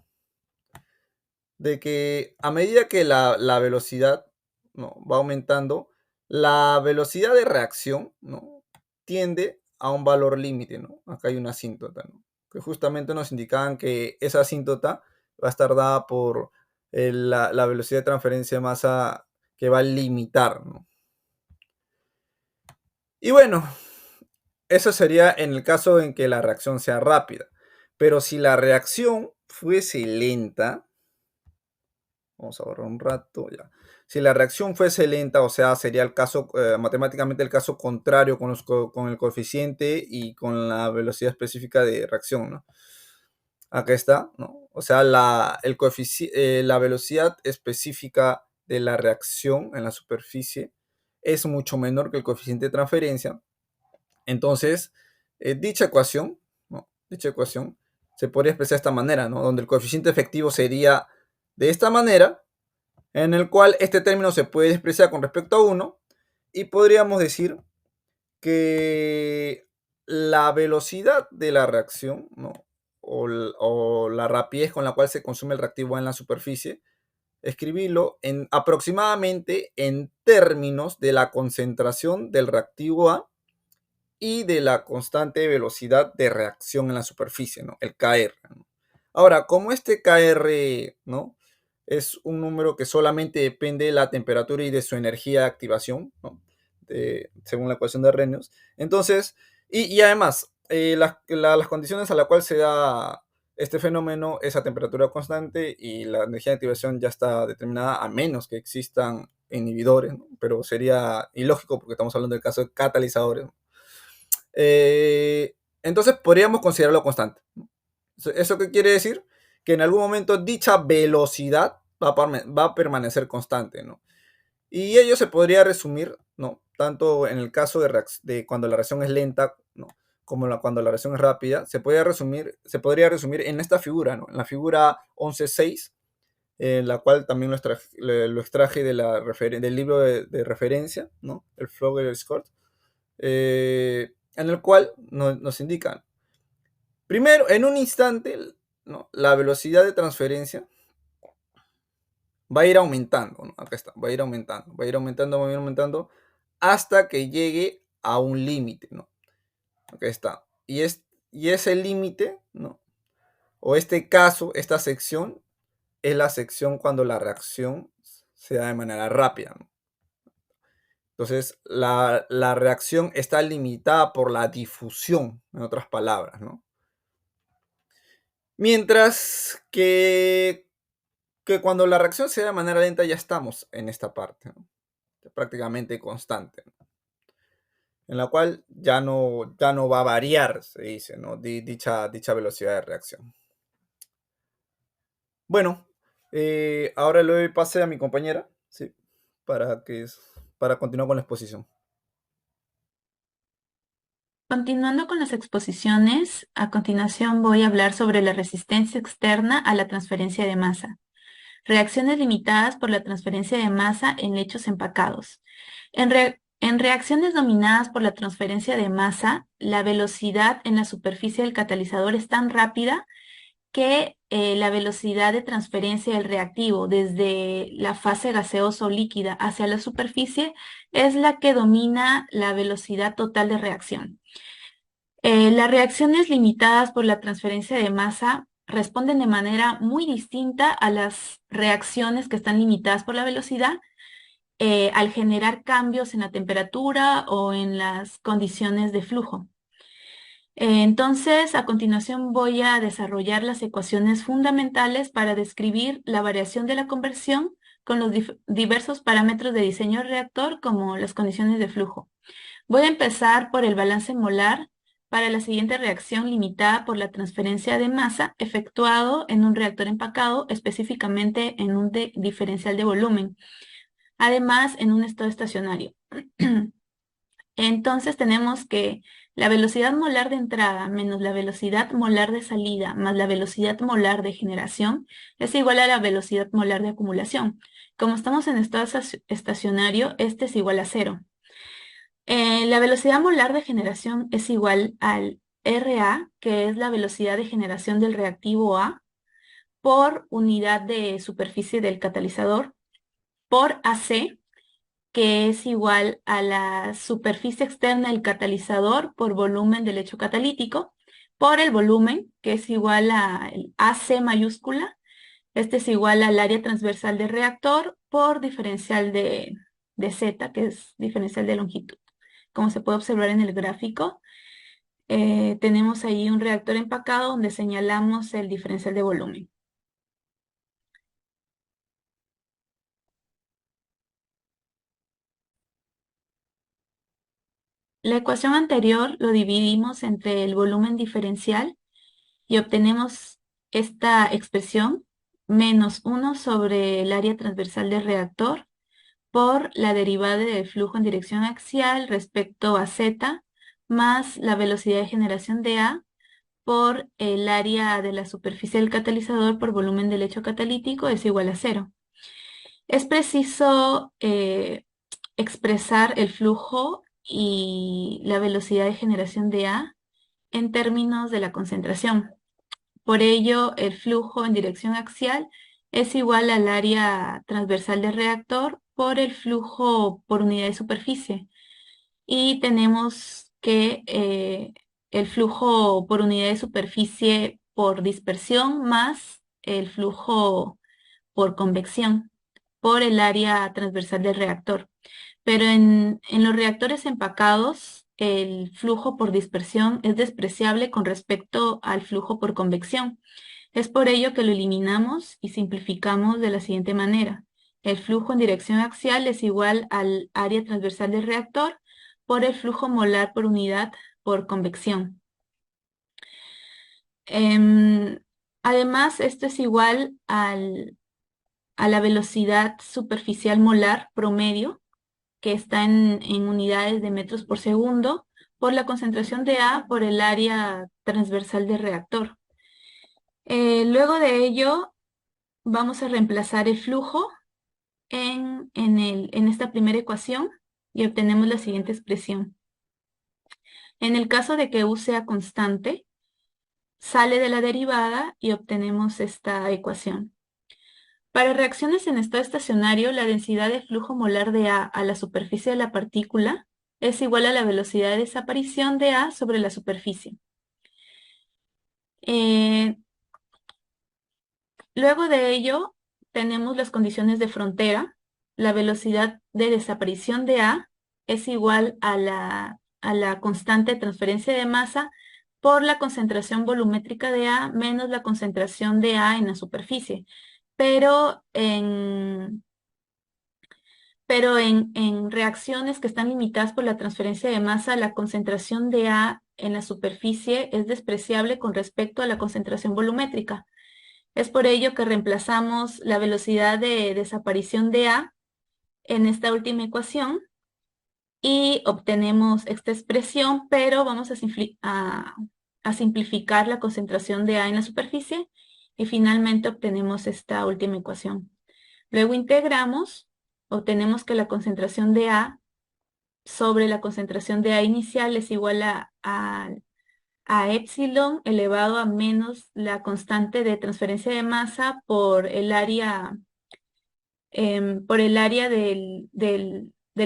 Speaker 3: de que a medida que la velocidad, ¿no?, va aumentando, la velocidad de reacción, ¿no?, tiende a un valor límite, ¿no? Acá hay una asíntota, ¿no?, que justamente nos indicaban que esa asíntota va a estar dada por la velocidad de transferencia de masa que va a limitar, ¿no? Y bueno, eso sería en el caso en que la reacción sea rápida. Pero si la reacción fuese lenta, vamos a borrar un rato, ya. Si la reacción fuese lenta, o sea, sería el caso, matemáticamente el caso contrario con el coeficiente y con la velocidad específica de reacción, ¿no? Acá está, ¿no? O sea, la velocidad específica de la reacción en la superficie es mucho menor que el coeficiente de transferencia. Entonces, dicha ecuación, ¿no?, dicha ecuación se podría expresar de esta manera, ¿no?, donde el coeficiente efectivo sería de esta manera, en el cual este término se puede despreciar con respecto a 1, y podríamos decir que la velocidad de la reacción, ¿no?, o la rapidez con la cual se consume el reactivo en la superficie, escribirlo aproximadamente en términos de la concentración del reactivo A y de la constante velocidad de reacción en la superficie, ¿no?, el Kr, ¿no? Ahora, como este Kr, ¿no?, es un número que solamente depende de la temperatura y de su energía de activación, ¿no?, según la ecuación de Reynolds, entonces, y además, las condiciones a las cuales se da este fenómeno es a temperatura constante y la energía de activación ya está determinada, a menos que existan inhibidores, ¿no?, pero sería ilógico porque estamos hablando del caso de catalizadores, ¿no? Entonces podríamos considerarlo constante, ¿no? ¿Eso qué quiere decir? Que en algún momento dicha velocidad va a permanecer constante, ¿no? Y ello se podría resumir, ¿no?, tanto en el caso de cuando la reacción es lenta, ¿no?, como cuando la reacción es rápida, se podría resumir en esta figura, ¿no?, en la figura 11.6, en la cual también lo extraje del libro de referencia, ¿no?, el Flöger-Scott, en el cual nos indican, primero, en un instante, ¿no?, la velocidad de transferencia va a ir aumentando, ¿no? Acá está, va a ir aumentando, va a ir aumentando, va a ir aumentando, hasta que llegue a un límite, ¿no? Acá está. Y ese límite, ¿no?, o este caso, esta sección, es la sección cuando la reacción se da de manera rápida, ¿no? Entonces, la reacción está limitada por la difusión, en otras palabras, ¿no? Mientras que cuando la reacción se da de manera lenta ya estamos en esta parte, ¿no? prácticamente constante, en la cual ya no va a variar, se dice, ¿no? Dicha velocidad de reacción. Bueno, ahora le doy pase a mi compañera, ¿sí? Para continuar con la exposición.
Speaker 4: Continuando con las exposiciones, a continuación voy a hablar sobre la resistencia externa a la transferencia de masa. Reacciones limitadas por la transferencia de masa en lechos empacados. En reacciones dominadas por la transferencia de masa, la velocidad en la superficie del catalizador es tan rápida que la velocidad de transferencia del reactivo desde la fase gaseosa o líquida hacia la superficie es la que domina la velocidad total de reacción. Las reacciones limitadas por la transferencia de masa responden de manera muy distinta a las reacciones que están limitadas por la velocidad al generar cambios en la temperatura o en las condiciones de flujo. Entonces, a continuación voy a desarrollar las ecuaciones fundamentales para describir la variación de la conversión con los diversos parámetros de diseño del reactor como las condiciones de flujo. Voy a empezar por el balance molar para la siguiente reacción limitada por la transferencia de masa efectuado en un reactor empacado, específicamente en un diferencial de volumen, además en un estado estacionario. Entonces tenemos que la velocidad molar de entrada menos la velocidad molar de salida más la velocidad molar de generación es igual a la velocidad molar de acumulación. Como estamos en estado estacionario, este es igual a 0. La velocidad molar de generación es igual al RA, que es la velocidad de generación del reactivo A, por unidad de superficie del catalizador, por AC, que es igual a la superficie externa del catalizador por volumen del hecho catalítico, por el volumen, que es igual al AC mayúscula. Este es igual al área transversal del reactor por diferencial de Z, que es diferencial de longitud. Como se puede observar en el gráfico, tenemos ahí un reactor empacado donde señalamos el diferencial de volumen. La ecuación anterior lo dividimos entre el volumen diferencial y obtenemos esta expresión, menos 1 sobre el área transversal del reactor por la derivada del flujo en dirección axial respecto a Z, más la velocidad de generación de A por el área de la superficie del catalizador por volumen del hecho catalítico es igual a 0. Es preciso expresar el flujo y la velocidad de generación de A en términos de la concentración. Por ello, el flujo en dirección axial es igual al área transversal del reactor por el flujo por unidad de superficie. Y tenemos que el flujo por unidad de superficie por dispersión más el flujo por convección por el área transversal del reactor. Pero en los reactores empacados, el flujo por dispersión es despreciable con respecto al flujo por convección. Es por ello que lo eliminamos y simplificamos de la siguiente manera. El flujo en dirección axial es igual al área transversal del reactor por el flujo molar por unidad por convección. Además, esto es igual a la velocidad superficial molar promedio, que está en unidades de metros por segundo, por la concentración de A por el área transversal del reactor. Luego de ello, vamos a reemplazar el flujo en esta primera ecuación y obtenemos la siguiente expresión. En el caso de que U sea constante, sale de la derivada y obtenemos esta ecuación. Para reacciones en estado estacionario, la densidad de flujo molar de A la superficie de la partícula es igual a la velocidad de desaparición de A sobre la superficie. Luego de ello, tenemos las condiciones de frontera. La velocidad de desaparición de A es igual a la constante de transferencia de masa por la concentración volumétrica de A menos la concentración de A en la superficie. Pero pero en reacciones que están limitadas por la transferencia de masa, la concentración de A en la superficie es despreciable con respecto a la concentración volumétrica. Es por ello que reemplazamos la velocidad de desaparición de A en esta última ecuación y obtenemos esta expresión, pero vamos a simplificar la concentración de A en la superficie y finalmente obtenemos esta última ecuación. Luego integramos, obtenemos que la concentración de A sobre la concentración de A inicial es igual a epsilon elevado a menos la constante de transferencia de masa por el área del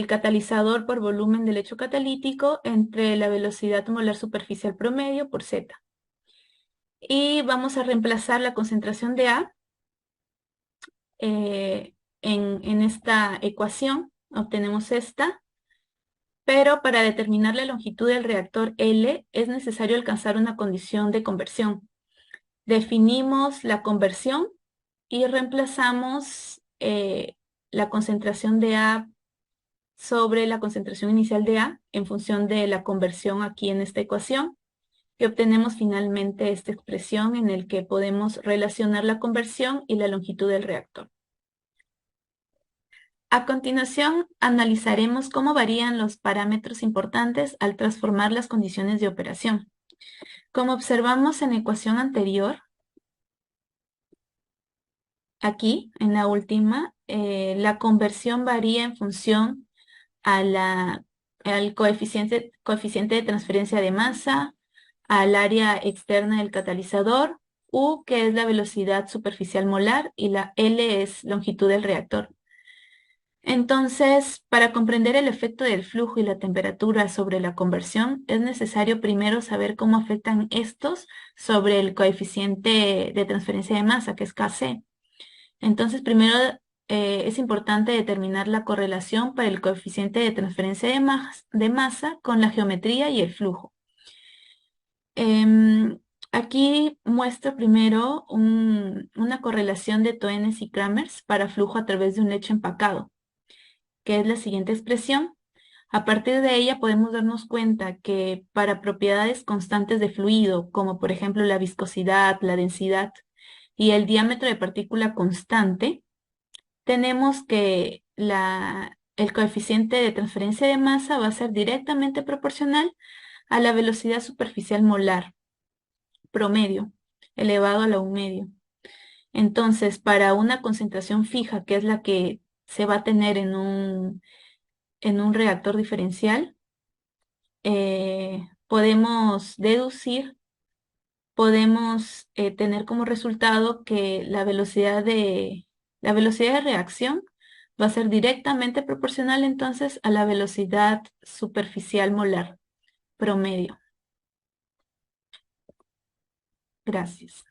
Speaker 4: catalizador por volumen del hecho catalítico entre la velocidad molar superficial promedio por Z. Y vamos a reemplazar la concentración de A en esta ecuación. Obtenemos esta, pero para determinar la longitud del reactor L es necesario alcanzar una condición de conversión. Definimos la conversión y reemplazamos la concentración de A sobre la concentración inicial de A en función de la conversión aquí en esta ecuación y obtenemos finalmente esta expresión en la que podemos relacionar la conversión y la longitud del reactor. A continuación, analizaremos cómo varían los parámetros importantes al transformar las condiciones de operación. Como observamos en la ecuación anterior, aquí, en la última, la conversión varía en función al coeficiente de transferencia de masa, al área externa del catalizador, U, que es la velocidad superficial molar, y la L es longitud del reactor. Entonces, para comprender el efecto del flujo y la temperatura sobre la conversión, es necesario primero saber cómo afectan estos sobre el coeficiente de transferencia de masa, que es Kc. Entonces, primero es importante determinar la correlación para el coeficiente de transferencia de masa con la geometría y el flujo. Aquí muestro primero una correlación de Toenes y Kramers para flujo a través de un lecho empacado, que es la siguiente expresión. A partir de ella podemos darnos cuenta que para propiedades constantes de fluido, como por ejemplo la viscosidad, la densidad y el diámetro de partícula constante, tenemos que el coeficiente de transferencia de masa va a ser directamente proporcional a la velocidad superficial molar promedio, elevado a la 1 medio. Entonces, para una concentración fija, que es la que se va a tener en un reactor diferencial, podemos deducir, podemos tener como resultado que la velocidad de reacción va a ser directamente proporcional entonces a la velocidad superficial molar promedio. Gracias.